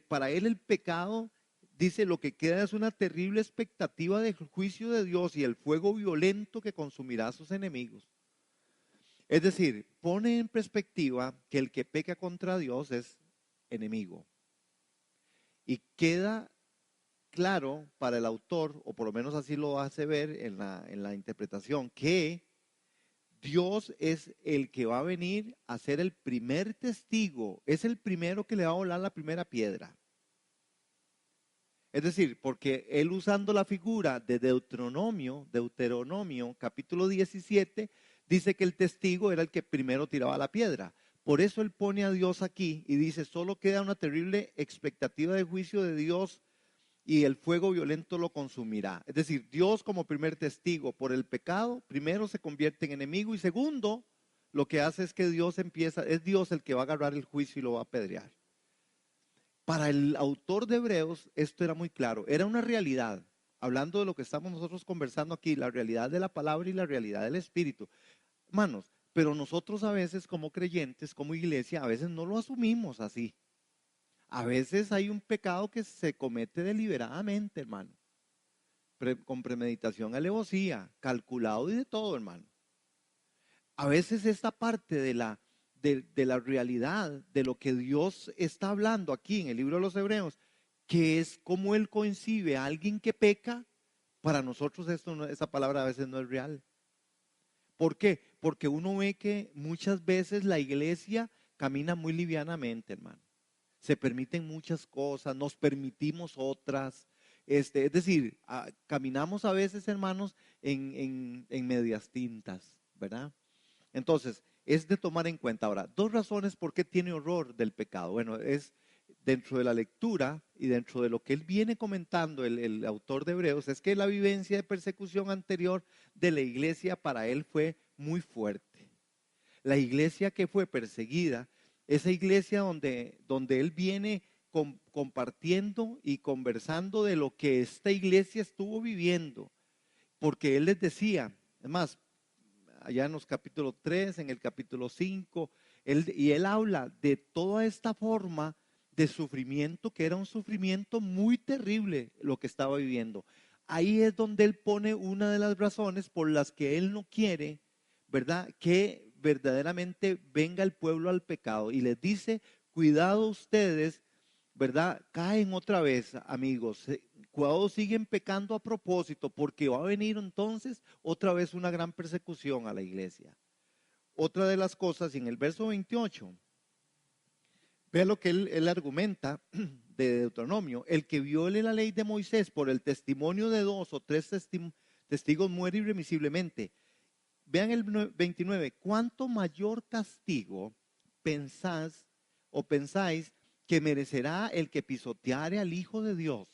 para él el pecado, dice, lo que queda es una terrible expectativa del juicio de Dios y el fuego violento que consumirá a sus enemigos. Es decir, pone en perspectiva que el que peca contra Dios es enemigo. Y queda claro para el autor, o por lo menos así lo hace ver en la interpretación, que Dios es el que va a venir a ser el primer testigo, es el primero que le va a volar la primera piedra. Es decir, porque él usando la figura de Deuteronomio capítulo 17, dice que el testigo era el que primero tiraba la piedra. Por eso él pone a Dios aquí y dice, solo queda una terrible expectativa de juicio de Dios y el fuego violento lo consumirá. Es decir, Dios como primer testigo por el pecado, primero se convierte en enemigo y segundo, lo que hace es que es Dios el que va a agarrar el juicio y lo va a apedrear. Para el autor de Hebreos esto era muy claro, era una realidad, hablando de lo que estamos nosotros conversando aquí, la realidad de la palabra y la realidad del Espíritu. Hermanos, pero nosotros a veces como creyentes, como iglesia, a veces no lo asumimos así. A veces hay un pecado que se comete deliberadamente, hermano, con premeditación, alevosía, calculado y de todo, hermano. A veces esta parte de la realidad, de lo que Dios está hablando aquí en el libro de los Hebreos, que es como Él concibe a alguien que peca, para nosotros esa palabra a veces no es real. ¿Por qué? Porque uno ve que muchas veces la iglesia camina muy livianamente, hermano. Se permiten muchas cosas, nos permitimos otras. Es decir, caminamos a veces, hermanos, en medias tintas, ¿verdad? Entonces, es de tomar en cuenta. Ahora, 2 razones por qué tiene horror del pecado. Bueno, es dentro de la lectura y dentro de lo que él viene comentando, el autor de Hebreos, es que la vivencia de persecución anterior de la iglesia para él fue muy fuerte. La iglesia que fue perseguida, esa iglesia donde él viene compartiendo y conversando de lo que esta iglesia estuvo viviendo, porque él les decía, es más, allá en los capítulos 3, en el capítulo 5, Y él habla de toda esta forma de sufrimiento, que era un sufrimiento muy terrible lo que estaba viviendo. Ahí es donde él pone una de las razones por las que él no quiere, ¿verdad?, que verdaderamente venga el pueblo al pecado. Y les dice, cuidado ustedes, ¿verdad? Caen otra vez, amigos. Cuidado, siguen pecando a propósito, porque va a venir entonces otra vez una gran persecución a la iglesia. Otra de las cosas, en el verso 28, vea lo que él argumenta de Deuteronomio: el que viole la ley de Moisés por el testimonio de 2 o 3 testigos muere irremisiblemente. Vean el 29, ¿cuánto mayor castigo pensáis que merecerá el que pisoteare al Hijo de Dios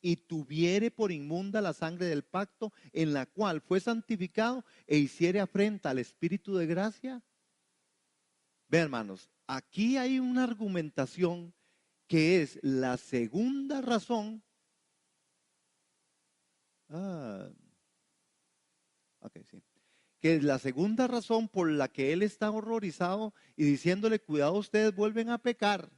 y tuviere por inmunda la sangre del pacto en la cual fue santificado e hiciere afrenta al Espíritu de gracia? Vean, hermanos, aquí hay una argumentación que es la segunda razón. Ok, sí. Que es la segunda razón por la que él está horrorizado y diciéndole, cuidado, ustedes vuelven a pecar.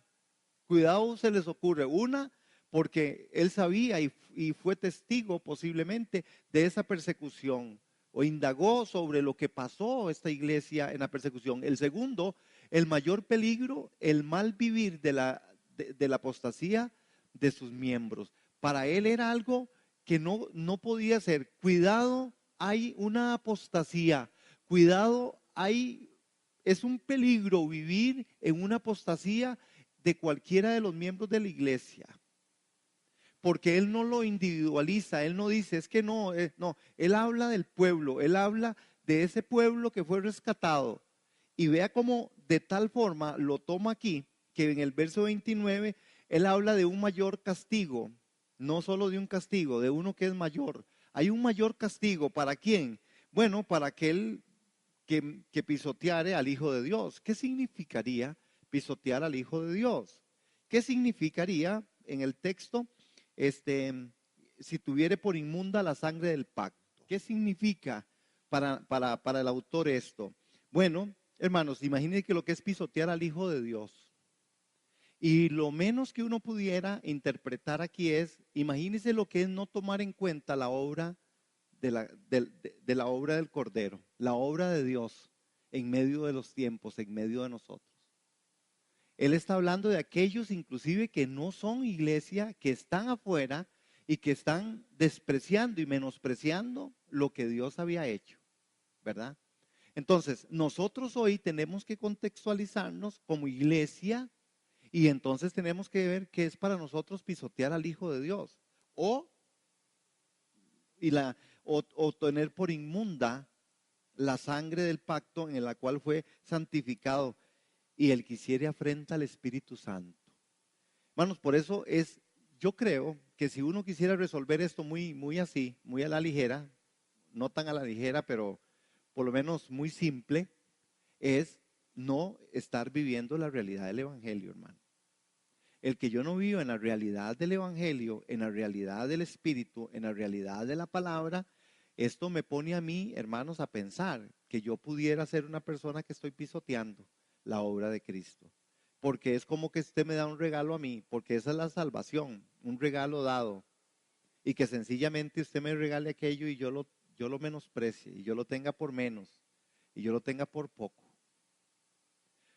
Cuidado, se les ocurre. Una, porque él sabía y fue testigo posiblemente de esa persecución, o indagó sobre lo que pasó esta iglesia en la persecución. El segundo, el mayor peligro, el mal vivir de la apostasía de sus miembros. Para él era algo que no podía ser. Cuidado, hay una apostasía. Cuidado, es un peligro vivir en una apostasía de cualquiera de los miembros de la iglesia. Porque él no lo individualiza, él no dice, es que no, no, él habla del pueblo, él habla de ese pueblo que fue rescatado. Y vea cómo de tal forma lo toma aquí, que en el verso 29, él habla de un mayor castigo, no solo de un castigo, de uno que es mayor. Hay un mayor castigo, ¿para quién? Bueno, para aquel que pisoteare al Hijo de Dios. ¿Qué significaría pisotear al Hijo de Dios? ¿Qué significaría en el texto, si tuviere por inmunda la sangre del pacto? ¿Qué significa para el autor esto? Bueno, hermanos, imagínense que lo que es pisotear al Hijo de Dios. Y lo menos que uno pudiera interpretar aquí es, imagínense lo que es no tomar en cuenta la obra de la obra del Cordero, la obra de Dios en medio de los tiempos, en medio de nosotros. Él está hablando de aquellos inclusive que no son iglesia, que están afuera y que están despreciando y menospreciando lo que Dios había hecho, ¿verdad? Entonces, nosotros hoy tenemos que contextualizarnos como iglesia y entonces tenemos que ver qué es para nosotros pisotear al Hijo de Dios o, o tener por inmunda la sangre del pacto en la cual fue santificado, y el que hiciere afrenta al Espíritu Santo. Hermanos, por eso yo creo que si uno quisiera resolver esto muy, muy así, muy a la ligera, no tan a la ligera, pero por lo menos muy simple, es no estar viviendo la realidad del Evangelio, hermano. El que yo no vivo en la realidad del Evangelio, en la realidad del Espíritu, en la realidad de la palabra, esto me pone a mí, hermanos, a pensar que yo pudiera ser una persona que estoy pisoteando la obra de Cristo. Porque es como que usted me da un regalo a mí, porque esa es la salvación, un regalo dado. Y que sencillamente usted me regale aquello y yo lo menosprecie, y yo lo tenga por menos, y yo lo tenga por poco.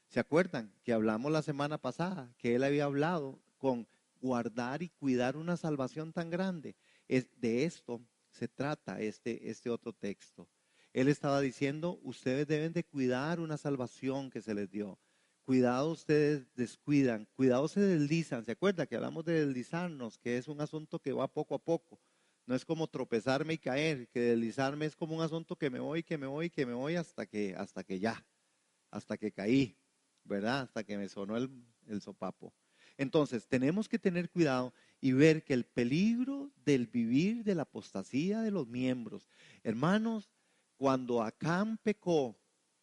¿Se acuerdan que hablamos la semana pasada que él había hablado con guardar y cuidar una salvación tan grande? De esto se trata este otro texto. Él estaba diciendo, ustedes deben de cuidar una salvación que se les dio. Cuidado, ustedes descuidan, cuidado, se deslizan. ¿Se acuerda que hablamos de deslizarnos, que es un asunto que va poco a poco? No es como tropezarme y caer, que deslizarme es como un asunto que me voy, que me voy, que me voy hasta que caí, ¿verdad? Hasta que me sonó el sopapo. Entonces, tenemos que tener cuidado y ver que el peligro del vivir de la apostasía de los miembros, hermanos, cuando Acán pecó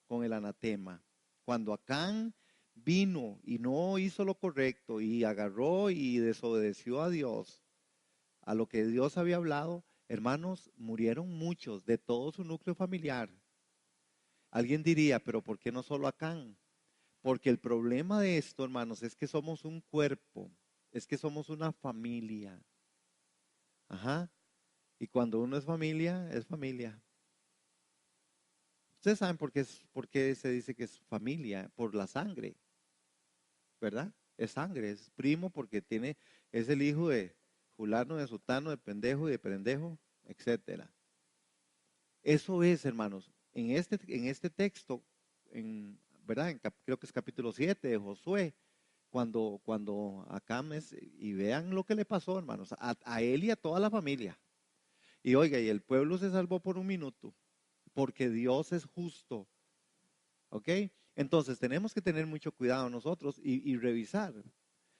con el anatema, cuando Acán vino y no hizo lo correcto y agarró y desobedeció a Dios, a lo que Dios había hablado, hermanos, murieron muchos de todo su núcleo familiar. Alguien diría, pero ¿por qué no solo Acán? Porque el problema de esto, hermanos, es que somos un cuerpo, es que somos una familia. Ajá. Y cuando uno es familia, es familia. Ustedes saben por qué se dice que es familia, por la sangre, ¿verdad? Es sangre, es primo porque es el hijo de fulano, de sutano, de pendejo, etcétera. Eso es, hermanos, en este texto, ¿verdad? Creo que es capítulo 7 de Josué, cuando Acán y vean lo que le pasó, hermanos, a él y a toda la familia. Y oiga, y el pueblo se salvó por un minuto, porque Dios es justo, ¿ok? Entonces tenemos que tener mucho cuidado nosotros y revisar.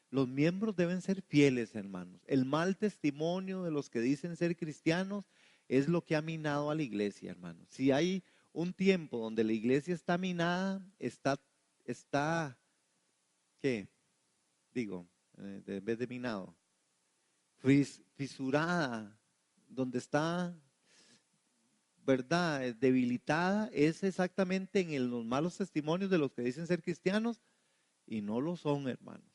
Los miembros deben ser fieles, hermanos. El mal testimonio de los que dicen ser cristianos es lo que ha minado a la iglesia, hermanos. Si hay un tiempo donde la iglesia está minada, está, ¿qué? Digo, en vez de minado, fisurada, donde está, ¿verdad? Debilitada, es exactamente en los malos testimonios de los que dicen ser cristianos y no lo son, hermanos.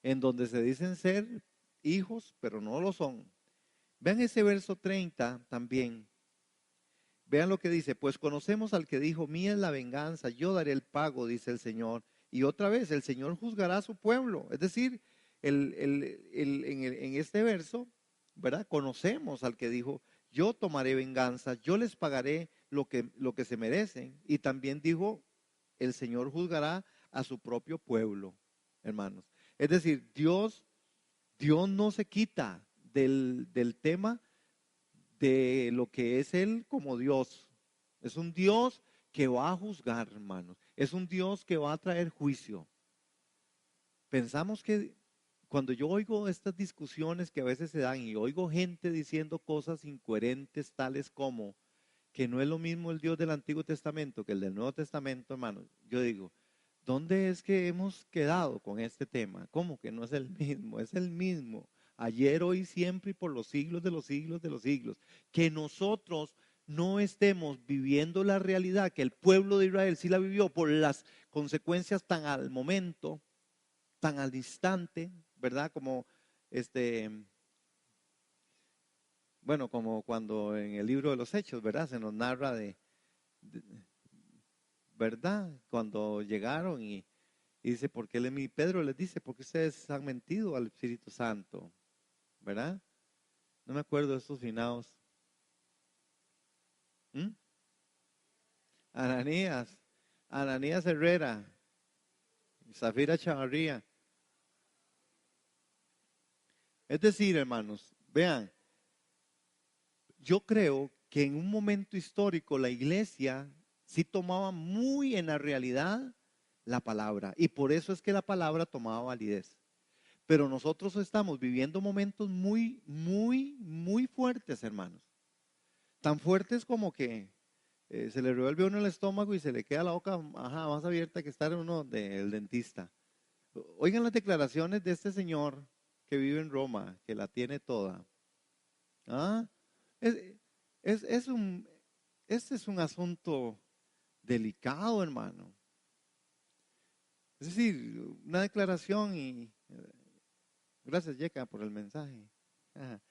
En donde se dicen ser hijos, pero no lo son. Vean ese verso 30 también. Vean lo que dice, pues conocemos al que dijo, mía es la venganza, yo daré el pago, dice el Señor. Y otra vez, el Señor juzgará a su pueblo. Es decir, en este verso, ¿verdad? Conocemos al que dijo, yo tomaré venganza, yo les pagaré lo que se merecen. Y también dijo, el Señor juzgará a su propio pueblo, hermanos. Es decir, Dios no se quita del tema de lo que es Él como Dios. Es un Dios que va a juzgar, hermanos. Es un Dios que va a traer juicio. Pensamos que cuando yo oigo estas discusiones que a veces se dan y oigo gente diciendo cosas incoherentes tales como que no es lo mismo el Dios del Antiguo Testamento que el del Nuevo Testamento, hermanos, yo digo, ¿dónde es que hemos quedado con este tema? ¿Cómo que no es el mismo? Es el mismo. Ayer, hoy, siempre y por los siglos de los siglos de los siglos. Que nosotros no estemos viviendo la realidad que el pueblo de Israel sí la vivió por las consecuencias tan al momento, tan al instante, ¿verdad? Como bueno, como cuando en el libro de los Hechos, ¿verdad? Se nos narra ¿verdad? Cuando llegaron y dice, Pedro les dice, ¿por qué ustedes han mentido al Espíritu Santo? ¿Verdad? No me acuerdo de estos finados. ¿Mm? Ananías, Ananías Herrera, Zafira Chavarría. Es decir, hermanos, vean, yo creo que en un momento histórico la iglesia sí tomaba muy en la realidad la palabra y por eso es que la palabra tomaba validez. Pero nosotros estamos viviendo momentos muy, muy, muy fuertes, hermanos. Tan fuertes como que se le revuelve a uno el estómago y se le queda la boca más abierta que estar uno del dentista. Oigan las declaraciones de este señor que vive en Roma, que la tiene toda. ¿Ah? Es, es un, este es un asunto delicado, hermano. Es decir, una declaración y gracias, Yeka, por el mensaje. Ajá.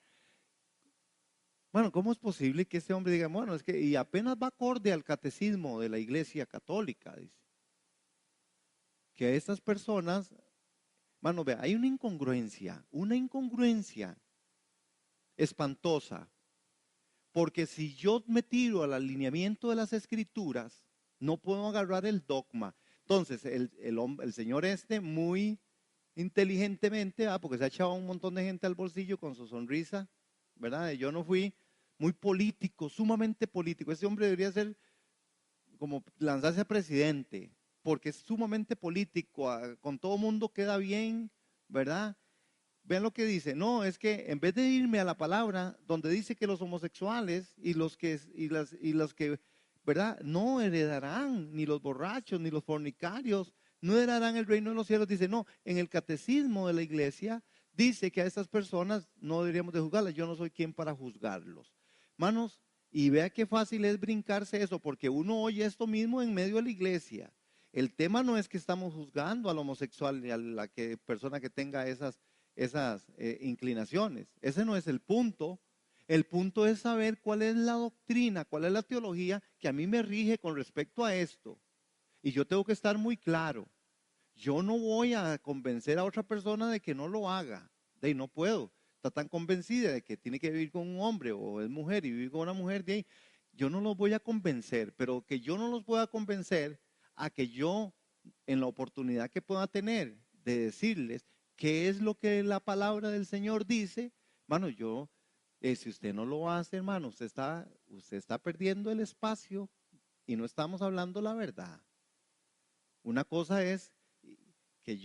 Bueno, ¿cómo es posible que este hombre diga, bueno, es que y apenas va acorde al catecismo de la Iglesia Católica, dice, que estas personas, bueno, vea, hay una incongruencia espantosa, porque si yo me tiro al alineamiento de las Escrituras, no puedo agarrar el dogma. Entonces, el señor muy inteligentemente, porque se ha echado un montón de gente al bolsillo con su sonrisa, ¿verdad? Yo no fui muy político, sumamente político. Ese hombre debería ser como lanzarse a presidente, porque es sumamente político, con todo mundo queda bien, ¿verdad? Vean lo que dice, no, es que en vez de irme a la palabra donde dice que los homosexuales y los que, ¿verdad? No heredarán, ni los borrachos, ni los fornicarios, no heredarán el reino de los cielos. Dice, no, en el catecismo de la iglesia dice que a estas personas no deberíamos de juzgarlas. Yo no soy quien para juzgarlos. Hermanos, y vea qué fácil es brincarse eso, porque uno oye esto mismo en medio de la iglesia. El tema no es que estamos juzgando al homosexual ni a la persona que tenga esas inclinaciones. Ese no es el punto. El punto es saber cuál es la doctrina, cuál es la teología que a mí me rige con respecto a esto. Y yo tengo que estar muy claro. Yo no voy a convencer a otra persona de que no lo haga. De ahí no puedo. Está tan convencida de que tiene que vivir con un hombre o es mujer y vivir con una mujer, de ahí yo no los voy a convencer, pero que yo no los pueda convencer a que yo, en la oportunidad que pueda tener de decirles qué es lo que la palabra del Señor dice, hermano, si usted no lo hace, hermano, usted está perdiendo el espacio y no estamos hablando la verdad. Una cosa es que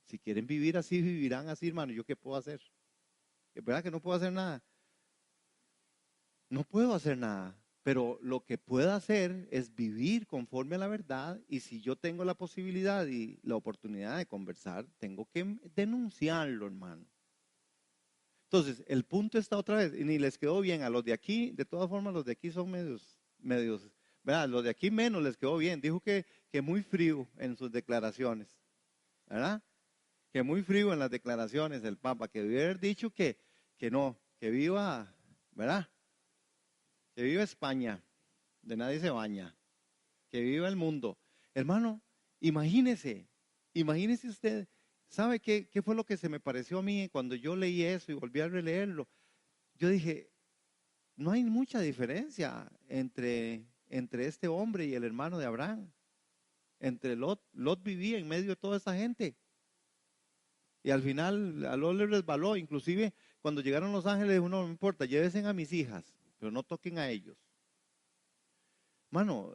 si quieren vivir así, vivirán así, hermano. ¿Yo qué puedo hacer? Es verdad que no puedo hacer nada. No puedo hacer nada. Pero lo que puedo hacer es vivir conforme a la verdad. Y si yo tengo la posibilidad y la oportunidad de conversar, tengo que denunciarlo, hermano. Entonces, el punto está otra vez, y ni les quedó bien a los de aquí. De todas formas, los de aquí son medios, ¿verdad? Los de aquí menos les quedó bien. Dijo que muy frío en sus declaraciones, ¿verdad? Que muy frío en las declaraciones del Papa, que debió haber dicho que no, que viva, ¿verdad? Que viva España, de nadie se baña, que viva el mundo. Hermano, imagínese usted, ¿sabe qué fue lo que se me pareció a mí cuando yo leí eso y volví a releerlo? Yo dije, no hay mucha diferencia entre este hombre y el hermano de Abraham. Entre Lot vivía en medio de toda esa gente. Y al final a Lot le resbaló. Inclusive cuando llegaron los ángeles, uno no me importa, llévense a mis hijas, pero no toquen a ellos. Mano,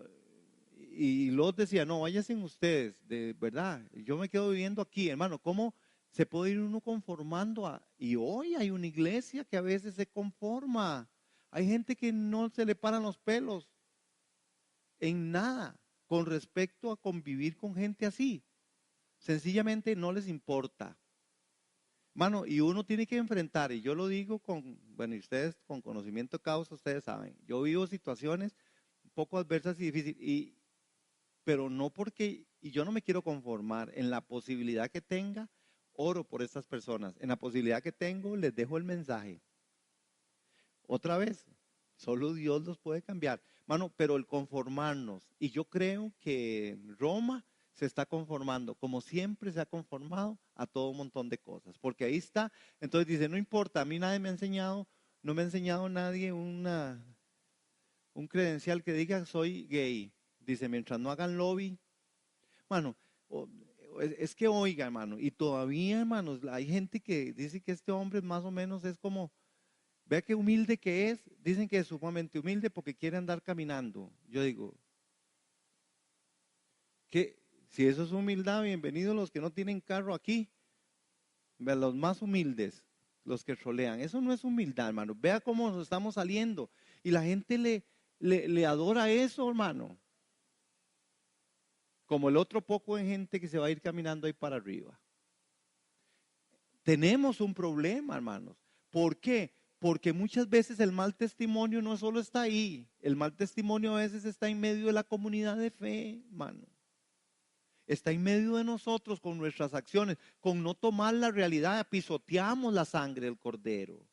y Lot decía, no, váyanse ustedes, de verdad, yo me quedo viviendo aquí, hermano. ¿Cómo se puede ir uno conformando y hoy hay una iglesia que a veces se conforma? Hay gente que no se le paran los pelos en nada con respecto a convivir con gente así. Sencillamente no les importa. Mano, y uno tiene que enfrentar, y yo lo digo bueno, y ustedes con conocimiento de causa, ustedes saben, yo vivo situaciones un poco adversas y difíciles, pero no porque, y yo no me quiero conformar, en la posibilidad que tenga, oro por estas personas, en la posibilidad que tengo, les dejo el mensaje. Otra vez, solo Dios los puede cambiar. Mano, pero el conformarnos, y yo creo que Roma se está conformando, como siempre se ha conformado a todo un montón de cosas, porque ahí está, entonces dice, no importa, a mí nadie me ha enseñado, no me ha enseñado nadie un credencial que diga soy gay, dice, mientras no hagan lobby, mano, es que oiga, hermano, y todavía, hermanos, hay gente que dice que este hombre más o menos es como, vea qué humilde que es, dicen que es sumamente humilde porque quiere andar caminando. Yo digo, que si eso es humildad, bienvenidos los que no tienen carro aquí, vea, los más humildes, los que trolean. Eso no es humildad, hermano. Vea cómo nos estamos saliendo. Y la gente le adora eso, hermano. Como el otro poco de gente que se va a ir caminando ahí para arriba. Tenemos un problema, hermanos. ¿Por qué? Porque muchas veces el mal testimonio no solo está ahí, el mal testimonio a veces está en medio de la comunidad de fe, hermano. Está en medio de nosotros con nuestras acciones, con no tomar la realidad, pisoteamos la sangre del cordero,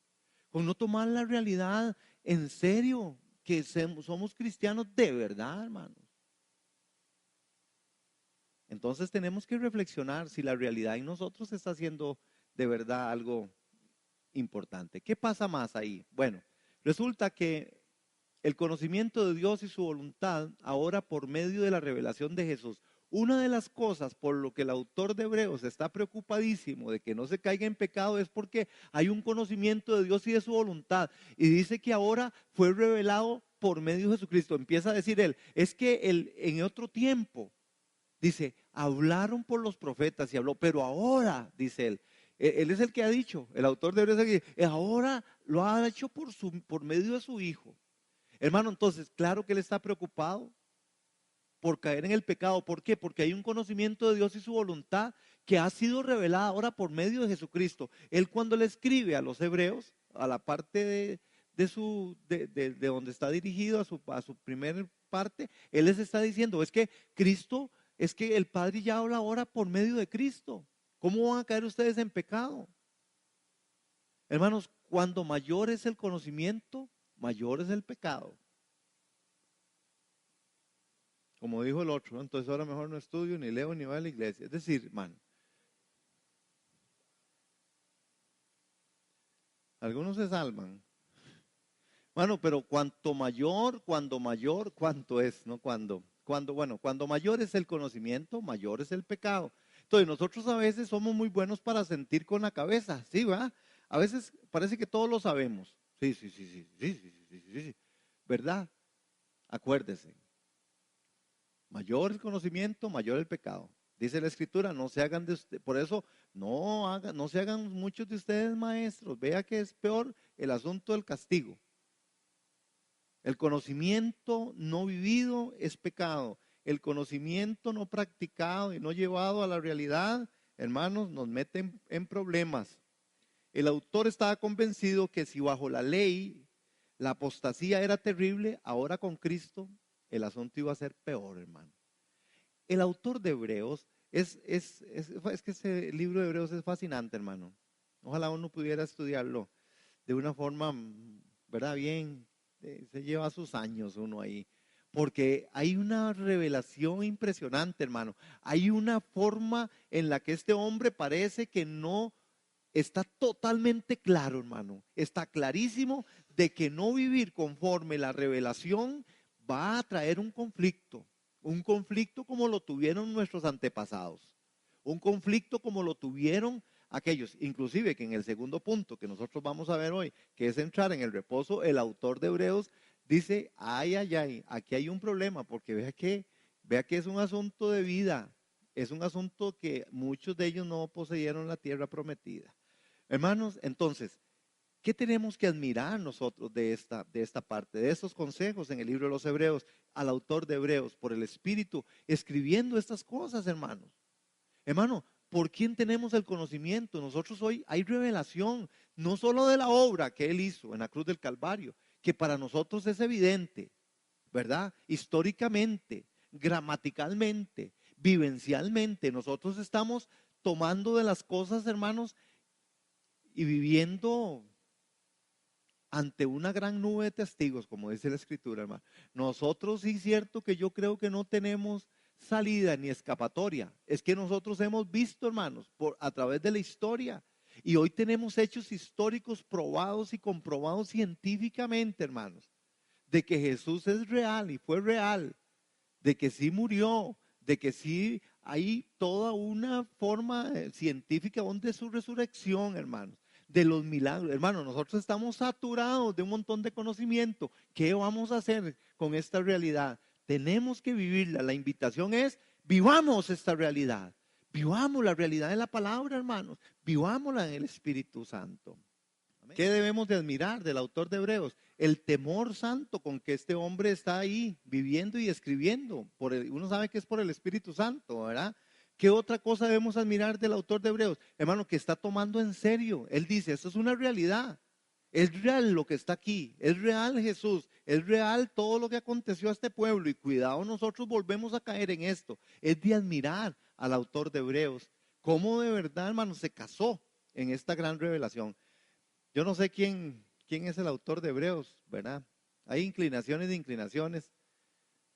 con no tomar la realidad en serio, que somos cristianos de verdad, hermanos. Entonces tenemos que reflexionar si la realidad en nosotros está haciendo de verdad algo importante. ¿Qué pasa más ahí? Bueno, resulta que el conocimiento de Dios y su voluntad ahora por medio de la revelación de Jesús. Una de las cosas por lo que el autor de Hebreos está preocupadísimo de que no se caiga en pecado es porque hay un conocimiento de Dios y de su voluntad. Y dice que ahora fue revelado por medio de Jesucristo. Empieza a decir él, es que en otro tiempo, dice, hablaron por los profetas y habló, pero ahora, dice él, él es el que ha dicho, el autor de Hebreos, ahora lo ha hecho por medio de su Hijo. Hermano, entonces, claro que él está preocupado por caer en el pecado. ¿Por qué? Porque hay un conocimiento de Dios y su voluntad que ha sido revelada ahora por medio de Jesucristo. Él cuando le escribe a los hebreos, a la parte de donde está dirigido a su primer parte, Él les está diciendo, es que Cristo, es que el Padre ya habla ahora por medio de Cristo. ¿Cómo van a caer ustedes en pecado? Hermanos, cuando mayor es el conocimiento, mayor es el pecado. Como dijo el otro, ¿no? Entonces ahora mejor no estudio, ni leo, ni voy a la iglesia. Es decir, hermano, algunos se salvan. Bueno, pero cuanto es, ¿no? Cuando mayor es el conocimiento, mayor es el pecado. Entonces nosotros a veces somos muy buenos para sentir con la cabeza, ¿sí, va? A veces parece que todos lo sabemos. Sí, sí, sí, sí, sí, sí, sí, sí, sí. ¿Verdad? Acuérdese. Mayor el conocimiento, mayor el pecado. Dice la Escritura, no se hagan de usted, por eso no se hagan muchos de ustedes maestros. Vea que es peor el asunto del castigo. El conocimiento no vivido es pecado. El conocimiento no practicado y no llevado a la realidad, hermanos, nos mete en problemas. El autor estaba convencido que si bajo la ley la apostasía era terrible, ahora con Cristo el asunto iba a ser peor, hermano. El autor de Hebreos es que ese libro de Hebreos es fascinante, hermano. Ojalá uno pudiera estudiarlo de una forma, ¿verdad? Bien, se lleva sus años uno ahí. Porque hay una revelación impresionante, hermano. Hay una forma en la que este hombre parece que no está totalmente claro, hermano. Está clarísimo de que no vivir conforme la revelación va a traer un conflicto. Un conflicto como lo tuvieron nuestros antepasados. Un conflicto como lo tuvieron aquellos. Inclusive que en el segundo punto que nosotros vamos a ver hoy, que es entrar en el reposo, el autor de Hebreos dice, ay, ay, ay, aquí hay un problema, porque vea que es un asunto de vida. Es un asunto que muchos de ellos no poseyeron la tierra prometida. Hermanos, entonces, ¿qué tenemos que admirar nosotros de esta parte, de estos consejos en el libro de los Hebreos, al autor de Hebreos, por el Espíritu, escribiendo estas cosas, hermanos? Hermano, ¿por quién tenemos el conocimiento? Nosotros hoy hay revelación, no solo de la obra que Él hizo en la cruz del Calvario, que para nosotros es evidente, ¿verdad? Históricamente, gramaticalmente, vivencialmente, nosotros estamos tomando de las cosas, hermanos, y viviendo ante una gran nube de testigos, como dice la Escritura, hermano. Nosotros sí es cierto que yo creo que no tenemos salida ni escapatoria. Es que nosotros hemos visto, hermanos, a través de la historia. Y hoy tenemos hechos históricos probados y comprobados científicamente, hermanos, de que Jesús es real y fue real, de que sí murió, de que sí hay toda una forma científica donde su resurrección, hermanos, de los milagros. Hermanos, nosotros estamos saturados de un montón de conocimiento. ¿Qué vamos a hacer con esta realidad? Tenemos que vivirla. La invitación es, vivamos esta realidad. Vivamos la realidad de la palabra, hermanos. Vivámosla en el Espíritu Santo. ¿Qué debemos de admirar del autor de Hebreos? El temor santo con que este hombre está ahí viviendo y escribiendo. Uno sabe que es por el Espíritu Santo, ¿verdad? ¿Qué otra cosa debemos admirar del autor de Hebreos? Hermano, que está tomando en serio. Él dice, esto es una realidad. Es real lo que está aquí. Es real Jesús. Es real todo lo que aconteció a este pueblo. Y cuidado, nosotros volvemos a caer en esto. Es de admirar al autor de Hebreos. Cómo de verdad, hermano, se casó en esta gran revelación. Yo no sé quién es el autor de Hebreos, ¿verdad? Hay inclinaciones de inclinaciones.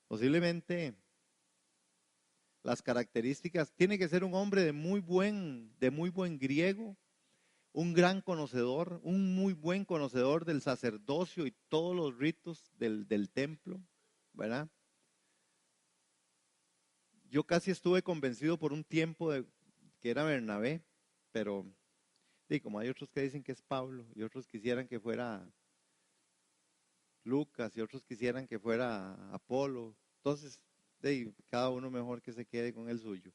Posiblemente las características, tiene que ser un hombre de muy buen griego, un gran conocedor, un muy buen conocedor del sacerdocio y todos los ritos del templo, ¿verdad? Yo casi estuve convencido por un tiempo de que era Bernabé, pero como hay otros que dicen que es Pablo y otros quisieran que fuera Lucas y otros quisieran que fuera Apolo. Entonces, cada uno mejor que se quede con el suyo.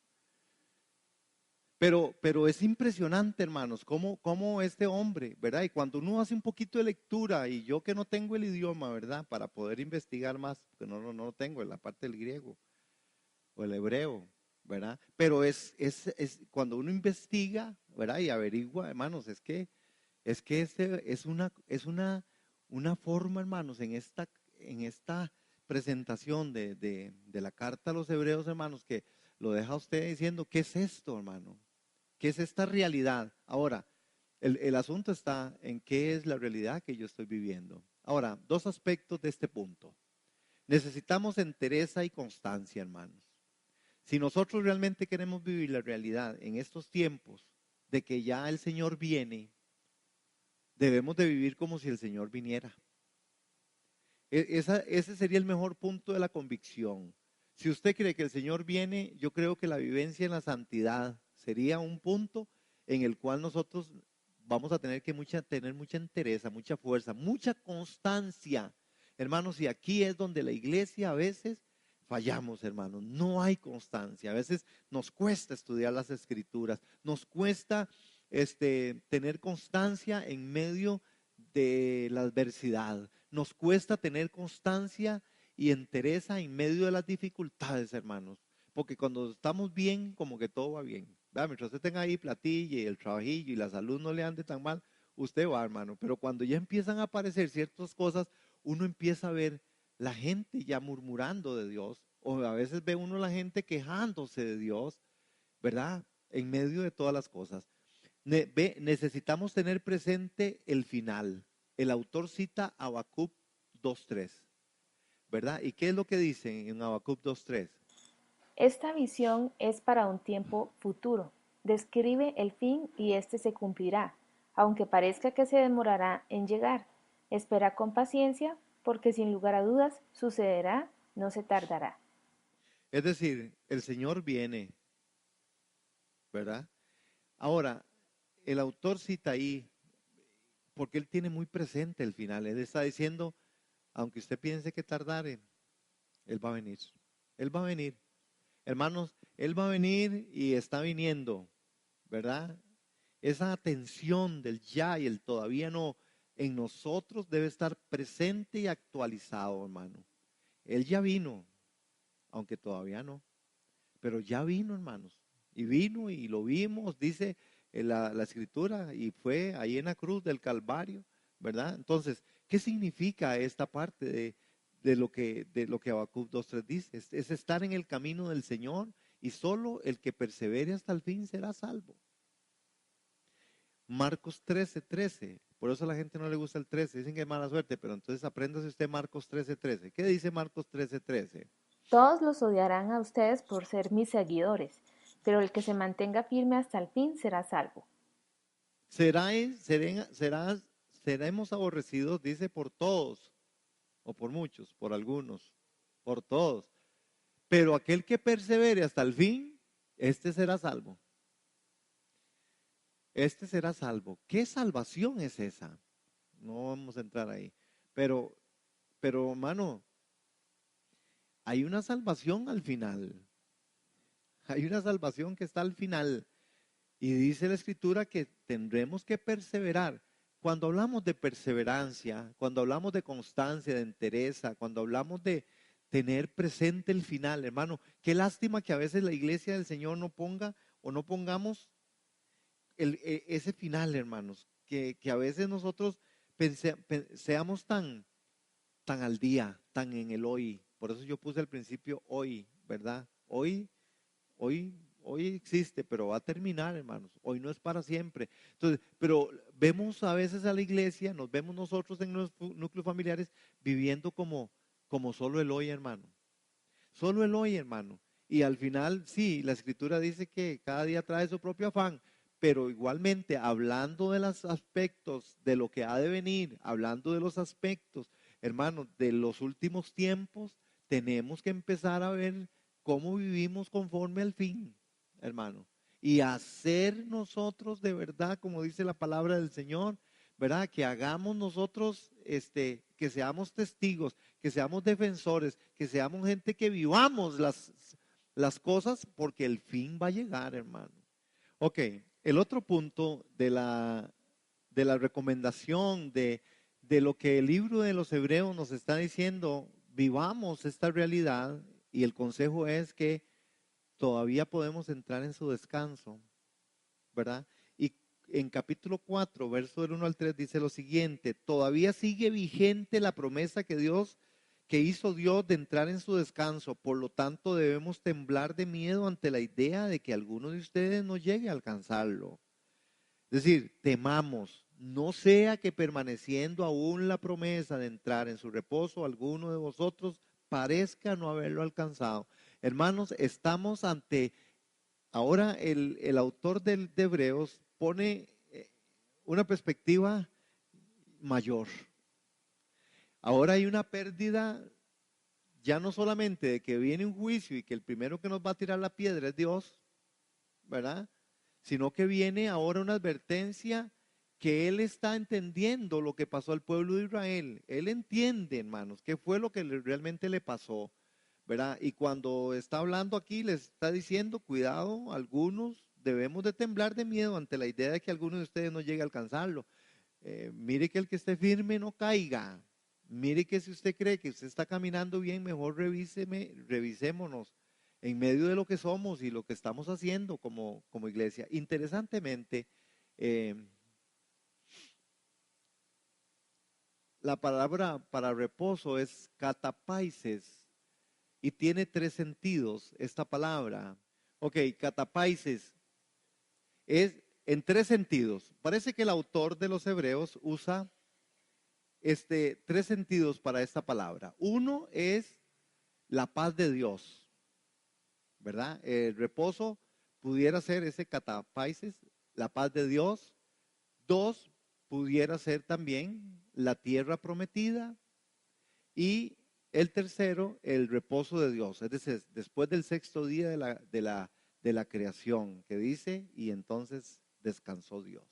Pero es impresionante, hermanos, cómo este hombre, ¿verdad? Y cuando uno hace un poquito de lectura, y yo que no tengo el idioma, ¿verdad? Para poder investigar más, porque no lo tengo en la parte del griego o el hebreo, ¿verdad? Pero es cuando uno investiga, ¿verdad? Y averigua, hermanos, es que este es una una forma, hermanos, en esta presentación de la carta a los hebreos, hermanos, que lo deja usted diciendo, ¿qué es esto, hermano? ¿Qué es esta realidad? Ahora, el asunto está en qué es la realidad que yo estoy viviendo. Ahora, dos aspectos de este punto. Necesitamos entereza y constancia, hermanos. Si nosotros realmente queremos vivir la realidad en estos tiempos de que ya el Señor viene, debemos de vivir como si el Señor viniera. Ese sería el mejor punto de la convicción. Si usted cree que el Señor viene, yo creo que la vivencia en la santidad sería un punto en el cual nosotros vamos a tener que tener mucha entereza, mucha fuerza, mucha constancia. Hermanos, y aquí es donde la iglesia a veces fallamos, hermanos. No hay constancia. A veces nos cuesta estudiar las escrituras, nos cuesta tener constancia en medio de la adversidad. Nos cuesta tener constancia y entereza en medio de las dificultades, hermanos. Porque cuando estamos bien, como que todo va bien. ¿Verdad? Mientras usted tenga ahí platilla y el trabajillo y la salud no le ande tan mal, usted va, hermano. Pero cuando ya empiezan a aparecer ciertas cosas, uno empieza a ver la gente ya murmurando de Dios. O a veces ve uno la gente quejándose de Dios, ¿verdad? En medio de todas las cosas. Necesitamos tener presente el final. El autor cita Habacuc 2:3, ¿verdad? ¿Y qué es lo que dice en Habacuc 2:3? Esta visión es para un tiempo futuro. Describe el fin y éste se cumplirá, aunque parezca que se demorará en llegar. Espera con paciencia, porque sin lugar a dudas sucederá, no se tardará. Es decir, el Señor viene, ¿verdad? Ahora, el autor cita ahí, porque él tiene muy presente el final. Él está diciendo, aunque usted piense que tardare, él va a venir. Él va a venir. Hermanos, él va a venir y está viniendo, ¿verdad? Esa atención del ya y el todavía no en nosotros debe estar presente y actualizado, hermano. Él ya vino, aunque todavía no, pero ya vino, hermanos. Y vino y lo vimos, dice la escritura, y fue ahí en la cruz del Calvario, ¿verdad? Entonces, ¿qué significa esta parte de lo que Habacuc 2:3 dice? Es estar en el camino del Señor y solo el que persevere hasta el fin será salvo. Marcos 13:13. Por eso a la gente no le gusta el 13. Dicen que es mala suerte, pero entonces apréndase usted Marcos 13:13. ¿Qué dice Marcos 13:13? Todos los odiarán a ustedes por ser mis seguidores, pero el que se mantenga firme hasta el fin será salvo. Seremos aborrecidos, dice, por todos, o por muchos, por algunos, por todos. Pero aquel que persevere hasta el fin, este será salvo. Este será salvo. ¿Qué salvación es esa? No vamos a entrar ahí. Pero, hermano, hay una salvación al final. Hay una salvación que está al final. Y dice la escritura que tendremos que perseverar. Cuando hablamos de perseverancia, cuando hablamos de constancia, de entereza, cuando hablamos de tener presente el final, hermano, qué lástima que a veces la iglesia del Señor no ponga o no pongamos ese final, hermanos, que a veces nosotros seamos tan al día, tan en el hoy. Por eso yo puse al principio hoy, ¿verdad? Hoy, hoy existe, pero va a terminar, hermanos. Hoy no es para siempre. Entonces, pero vemos a veces a la iglesia, nos vemos nosotros en los núcleos familiares viviendo como solo el hoy, hermano. Solo el hoy, hermano. Y al final, sí, la escritura dice que cada día trae su propio afán, pero igualmente hablando de los aspectos de lo que ha de venir, hablando de los aspectos, hermano, de los últimos tiempos, tenemos que empezar a ver cómo vivimos conforme al fin, hermano. Y hacer nosotros de verdad, como dice la palabra del Señor, ¿verdad? Que hagamos nosotros, que seamos testigos, que seamos defensores, que seamos gente que vivamos las cosas, porque el fin va a llegar, hermano. Ok, el otro punto de la recomendación de lo que el libro de los Hebreos nos está diciendo, vivamos esta realidad y el consejo es que todavía podemos entrar en su descanso, ¿verdad? Y en capítulo 4, verso del 1 al 3, dice lo siguiente: todavía sigue vigente la promesa que hizo Dios de entrar en su descanso. Por lo tanto, debemos temblar de miedo ante la idea de que alguno de ustedes no llegue a alcanzarlo. Es decir, temamos, no sea que permaneciendo aún la promesa de entrar en su reposo, alguno de vosotros parezca no haberlo alcanzado. Hermanos, estamos ante, ahora el autor de Hebreos pone una perspectiva mayor. Ahora hay una pérdida, ya no solamente de que viene un juicio y que el primero que nos va a tirar la piedra es Dios, ¿verdad? Sino que viene ahora una advertencia que él está entendiendo lo que pasó al pueblo de Israel. Él entiende, hermanos, qué fue lo que realmente le pasó, ¿verdad? Y cuando está hablando aquí, les está diciendo, cuidado, algunos debemos de temblar de miedo ante la idea de que alguno de ustedes no llegue a alcanzarlo. Mire que el que esté firme no caiga. Mire que si usted cree que usted está caminando bien, mejor revisémonos en medio de lo que somos y lo que estamos haciendo como iglesia. Interesantemente, eh, la palabra para reposo es catapaises y tiene tres sentidos esta palabra. Ok, catapaises es en tres sentidos. Parece que el autor de los Hebreos usa tres sentidos para esta palabra. Uno es la paz de Dios, ¿verdad? El reposo pudiera ser ese catapaises, la paz de Dios. Dos, pudiera ser también la tierra prometida. Y el tercero, el reposo de Dios. Es decir, después del sexto día de la creación, que dice, y entonces descansó Dios,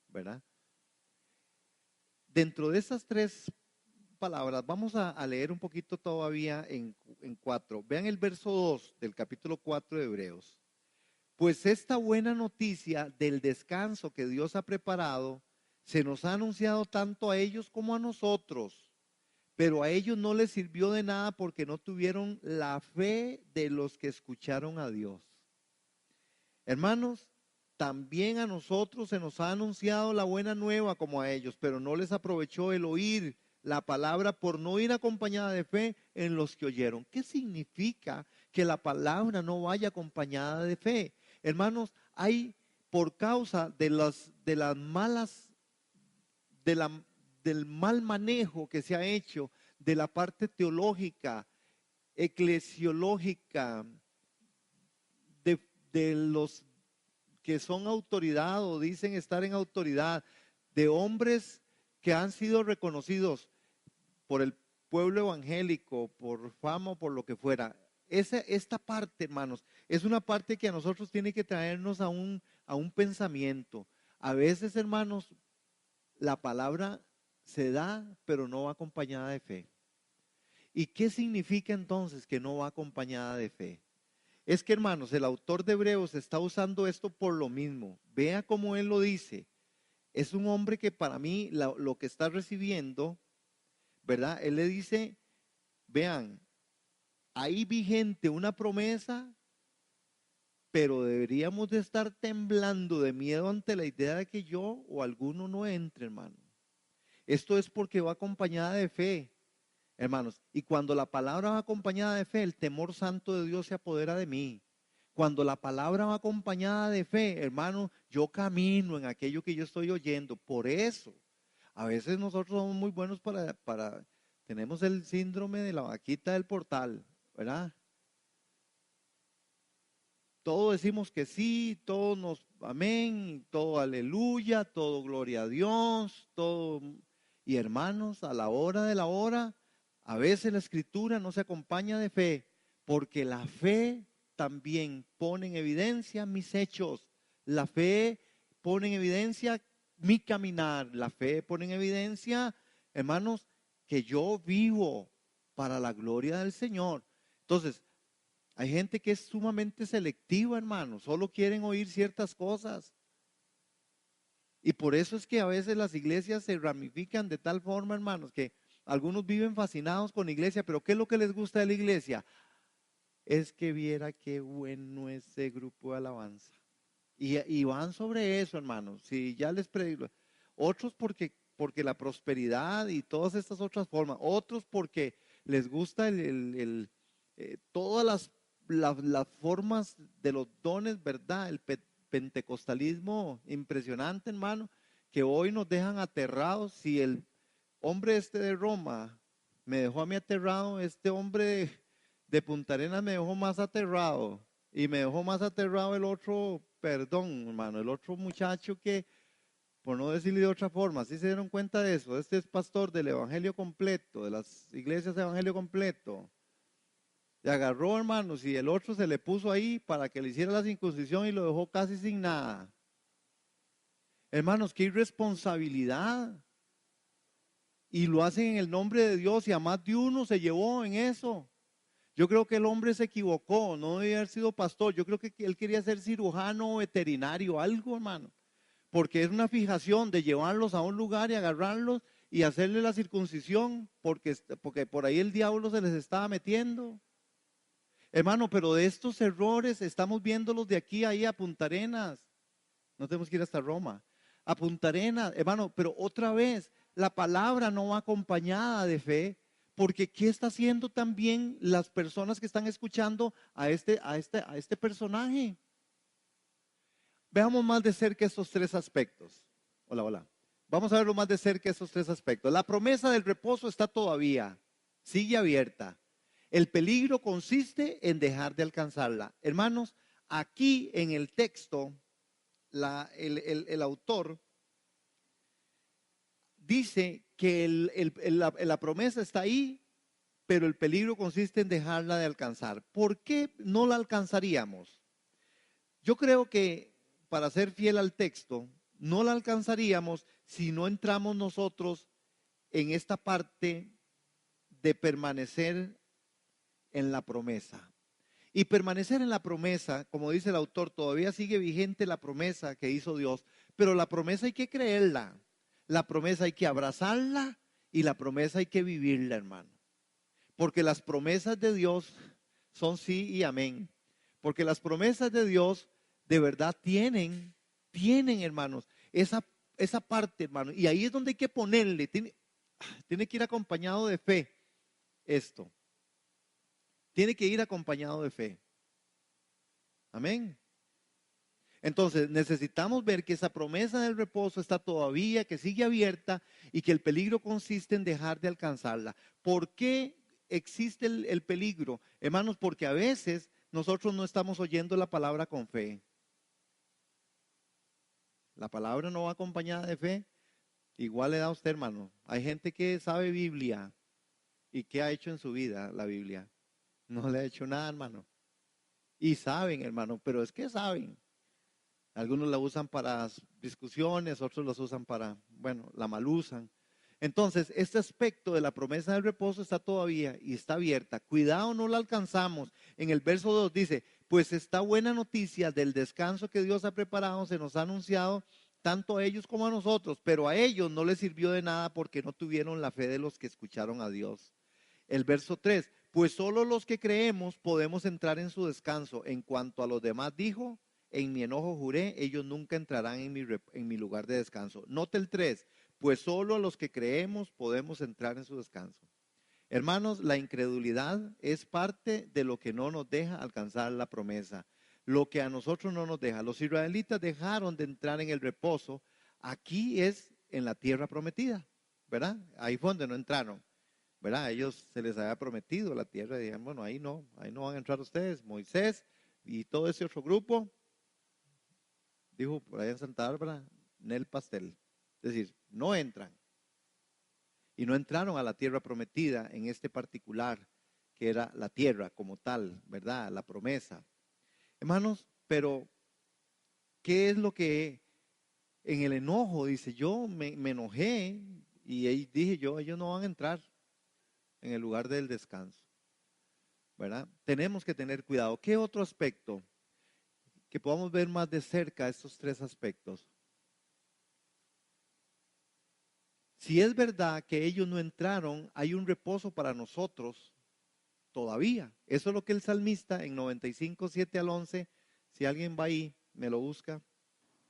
¿verdad? Dentro de esas tres palabras, vamos a leer un poquito todavía en 4. Vean el verso 2 del capítulo 4 de Hebreos. Pues esta buena noticia del descanso que Dios ha preparado se nos ha anunciado tanto a ellos como a nosotros, pero a ellos no les sirvió de nada porque no tuvieron la fe de los que escucharon a Dios. Hermanos, también a nosotros se nos ha anunciado la buena nueva como a ellos, pero no les aprovechó el oír la palabra por no ir acompañada de fe en los que oyeron. ¿Qué significa que la palabra no vaya acompañada de fe? Hermanos, hay por causa de las malas, de la, del mal manejo que se ha hecho de la parte teológica, eclesiológica, de los que son autoridad o dicen estar en autoridad, de hombres que han sido reconocidos por el pueblo evangélico, por fama o por lo que fuera. Esta parte, hermanos, es una parte que a nosotros tiene que traernos a un pensamiento. A veces, hermanos, la palabra se da, pero no va acompañada de fe. ¿Y qué significa entonces que no va acompañada de fe? Es que, hermanos, el autor de Hebreos está usando esto por lo mismo. Vea cómo él lo dice. Es un hombre que para mí lo que está recibiendo, ¿verdad? Él le dice, vean, hay vigente una promesa, pero deberíamos de estar temblando de miedo ante la idea de que yo o alguno no entre, hermano. Esto es porque va acompañada de fe, hermanos. Y cuando la palabra va acompañada de fe, el temor santo de Dios se apodera de mí. Cuando la palabra va acompañada de fe, hermano, yo camino en aquello que yo estoy oyendo. Por eso, a veces nosotros somos muy buenos tenemos el síndrome de la vaquita del portal, ¿verdad? Todo decimos que sí, todo amén, todo aleluya, todo gloria a Dios, todo. Y hermanos, a la hora de la hora, a veces la escritura no se acompaña de fe, porque la fe también pone en evidencia mis hechos. La fe pone en evidencia mi caminar. La fe pone en evidencia, hermanos, que yo vivo para la gloria del Señor. Entonces, hay gente que es sumamente selectiva, hermano. Solo quieren oír ciertas cosas. Y por eso es que a veces las iglesias se ramifican de tal forma, hermanos, que algunos viven fascinados con la iglesia, pero ¿qué es lo que les gusta de la iglesia? Es que viera qué bueno ese grupo de alabanza. Y van sobre eso, hermanos. Si ya les predigo. Otros porque la prosperidad y todas estas otras formas. Otros porque les gusta todas las formas de los dones, ¿verdad? El pentecostalismo impresionante, hermano, que hoy nos dejan aterrados. Si el hombre este de Roma me dejó a mí aterrado, este hombre de Punta Arenas me dejó más aterrado. Y me dejó más aterrado el otro, perdón, hermano, el otro muchacho que, por no decirle de otra forma, ¿sí se dieron cuenta de eso? Este es pastor del Evangelio completo, de las iglesias de Evangelio completo. Se agarró, hermanos, y el otro se le puso ahí para que le hiciera la circuncisión y lo dejó casi sin nada. Hermanos, qué irresponsabilidad. Y lo hacen en el nombre de Dios y a más de uno se llevó en eso. Yo creo que el hombre se equivocó, no debía haber sido pastor. Yo creo que él quería ser cirujano o veterinario, algo, hermano. Porque es una fijación de llevarlos a un lugar y agarrarlos y hacerle la circuncisión, porque por ahí el diablo se les estaba metiendo. Hermano, pero de estos errores estamos viéndolos de aquí a ahí a Punta Arenas. No tenemos que ir hasta Roma. A Punta Arenas, hermano, pero otra vez, la palabra no va acompañada de fe, porque ¿qué está haciendo también las personas que están escuchando a este personaje? Veamos más de cerca estos tres aspectos. Hola, hola. Vamos a verlo más de cerca estos tres aspectos. La promesa del reposo está todavía, sigue abierta. El peligro consiste en dejar de alcanzarla. Hermanos, aquí en el texto, el autor dice que la promesa está ahí, pero el peligro consiste en dejarla de alcanzar. ¿Por qué no la alcanzaríamos? Yo creo que, para ser fiel al texto, no la alcanzaríamos si no entramos nosotros en esta parte de permanecer en la promesa. Y permanecer en la promesa, como dice el autor, todavía sigue vigente la promesa que hizo Dios, pero la promesa hay que creerla, la promesa hay que abrazarla y la promesa hay que vivirla, hermano. Porque las promesas de Dios son sí y amén. Porque las promesas de Dios de verdad tienen, hermanos, esa parte, hermano. Y ahí es donde hay que ponerle, tiene que ir acompañado de fe esto. Tiene que ir acompañado de fe. Amén. Entonces necesitamos ver que esa promesa del reposo está todavía, que sigue abierta y que el peligro consiste en dejar de alcanzarla. ¿Por qué existe el peligro? Hermanos, porque a veces nosotros no estamos oyendo la palabra con fe. La palabra no va acompañada de fe. Igual le da a usted, hermano. Hay gente que sabe Biblia y ¿qué ha hecho en su vida la Biblia? No le ha hecho nada, hermano. Y saben, hermano, pero es que saben. Algunos la usan para discusiones, otros las usan para, bueno, la malusan. Entonces, este aspecto de la promesa del reposo está todavía y está abierta. Cuidado, no la alcanzamos. En el verso 2 dice, pues esta buena noticia del descanso que Dios ha preparado se nos ha anunciado tanto a ellos como a nosotros, pero a ellos no les sirvió de nada porque no tuvieron la fe de los que escucharon a Dios. El verso 3, pues solo los que creemos podemos entrar en su descanso. En cuanto a los demás dijo, en mi enojo juré, ellos nunca entrarán en mi lugar de descanso. Note el 3, pues solo los que creemos podemos entrar en su descanso. Hermanos, la incredulidad es parte de lo que no nos deja alcanzar la promesa. Lo que a nosotros no nos deja. Los israelitas dejaron de entrar en el reposo. Aquí es en la tierra prometida, ¿verdad? Ahí fue donde no entraron. ¿Verdad? A ellos se les había prometido la tierra y dijeron, bueno, ahí no van a entrar ustedes. Moisés y todo ese otro grupo, dijo por allá en Santa Bárbara, Nel Pastel. Es decir, no entran. Y no entraron a la tierra prometida en este particular, que era la tierra como tal, ¿verdad? La promesa. Hermanos, pero ¿qué es lo que en el enojo dice? Yo me enojé y ahí dije yo, ellos no van a entrar en el lugar del descanso, ¿verdad? Tenemos que tener cuidado. ¿Qué otro aspecto? Que podamos ver más de cerca estos tres aspectos. Si es verdad que ellos no entraron, hay un reposo para nosotros todavía. Eso es lo que el salmista en 95, 7 al 11, si alguien va ahí, me lo busca.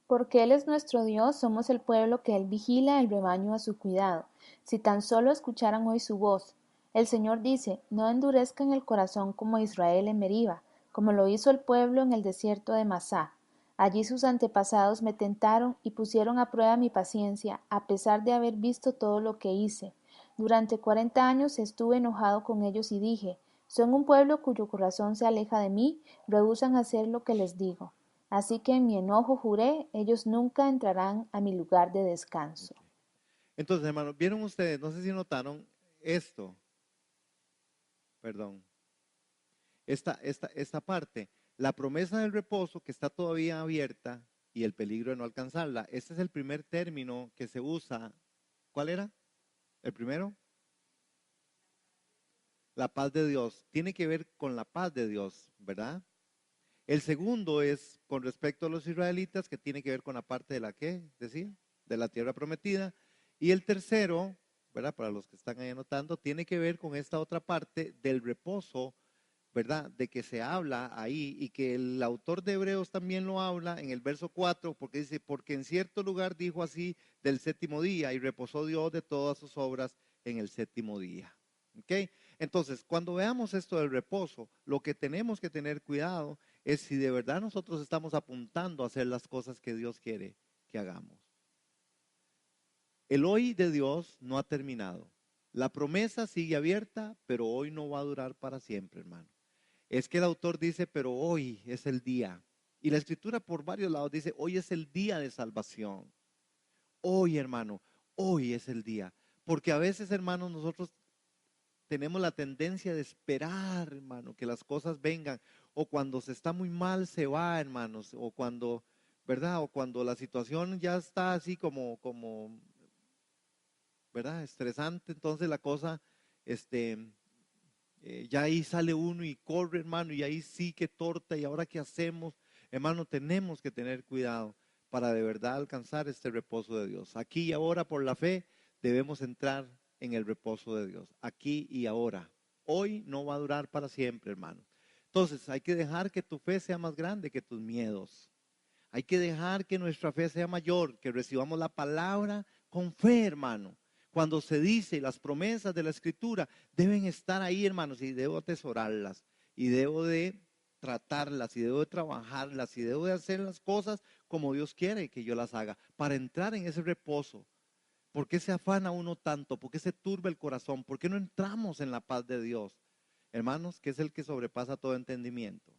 Porque Él es nuestro Dios, somos el pueblo que Él vigila el rebaño a su cuidado. Si tan solo escucharan hoy su voz. El Señor dice, no endurezcan el corazón como Israel en Meriba, como lo hizo el pueblo en el desierto de Masá. Allí sus antepasados me tentaron y pusieron a prueba mi paciencia, a pesar de haber visto todo lo que hice. Durante 40 años estuve enojado con ellos y dije, son un pueblo cuyo corazón se aleja de mí, rehúsan hacer lo que les digo. Así que en mi enojo juré, ellos nunca entrarán a mi lugar de descanso. Ok. Entonces, hermanos, vieron ustedes, no sé si notaron esto, perdón, esta parte, la promesa del reposo que está todavía abierta y el peligro de no alcanzarla. Este es el primer término que se usa. ¿Cuál era? ¿El primero? La paz de Dios. Tiene que ver con la paz de Dios, ¿verdad? El segundo es con respecto a los israelitas, que tiene que ver con la parte de la que decía, de la tierra prometida. Y el tercero, ¿verdad? Para los que están ahí anotando, tiene que ver con esta otra parte del reposo, ¿verdad? De que se habla ahí y que el autor de Hebreos también lo habla en el verso 4, porque dice, porque en cierto lugar dijo así del séptimo día y reposó Dios de todas sus obras en el séptimo día. ¿Ok? Entonces, cuando veamos esto del reposo, lo que tenemos que tener cuidado es si de verdad nosotros estamos apuntando a hacer las cosas que Dios quiere que hagamos. El hoy de Dios no ha terminado. La promesa sigue abierta, pero hoy no va a durar para siempre, hermano. Es que el autor dice, pero hoy es el día. Y la escritura por varios lados dice, hoy es el día de salvación. Hoy, hermano, hoy es el día. Porque a veces, hermanos, nosotros tenemos la tendencia de esperar, hermano, que las cosas vengan. O cuando se está muy mal, se va, hermanos. O cuando, ¿verdad? O cuando la situación ya está así como, ¿verdad? Estresante, entonces la cosa, este, ya ahí sale uno y corre, hermano, y ahí sí que torta, y ahora qué hacemos, hermano, tenemos que tener cuidado para de verdad alcanzar este reposo de Dios. Aquí y ahora por la fe debemos entrar en el reposo de Dios, aquí y ahora. Hoy no va a durar para siempre, hermano. Entonces hay que dejar que tu fe sea más grande que tus miedos. Hay que dejar que nuestra fe sea mayor, que recibamos la palabra con fe, hermano. Cuando se dice las promesas de la escritura, deben estar ahí, hermanos, y debo atesorarlas, y debo de tratarlas, y debo de trabajarlas, y debo de hacer las cosas como Dios quiere que yo las haga, para entrar en ese reposo. ¿Por qué se afana uno tanto? ¿Por qué se turba el corazón? ¿Por qué no entramos en la paz de Dios? Hermanos, que es el que sobrepasa todo entendimiento.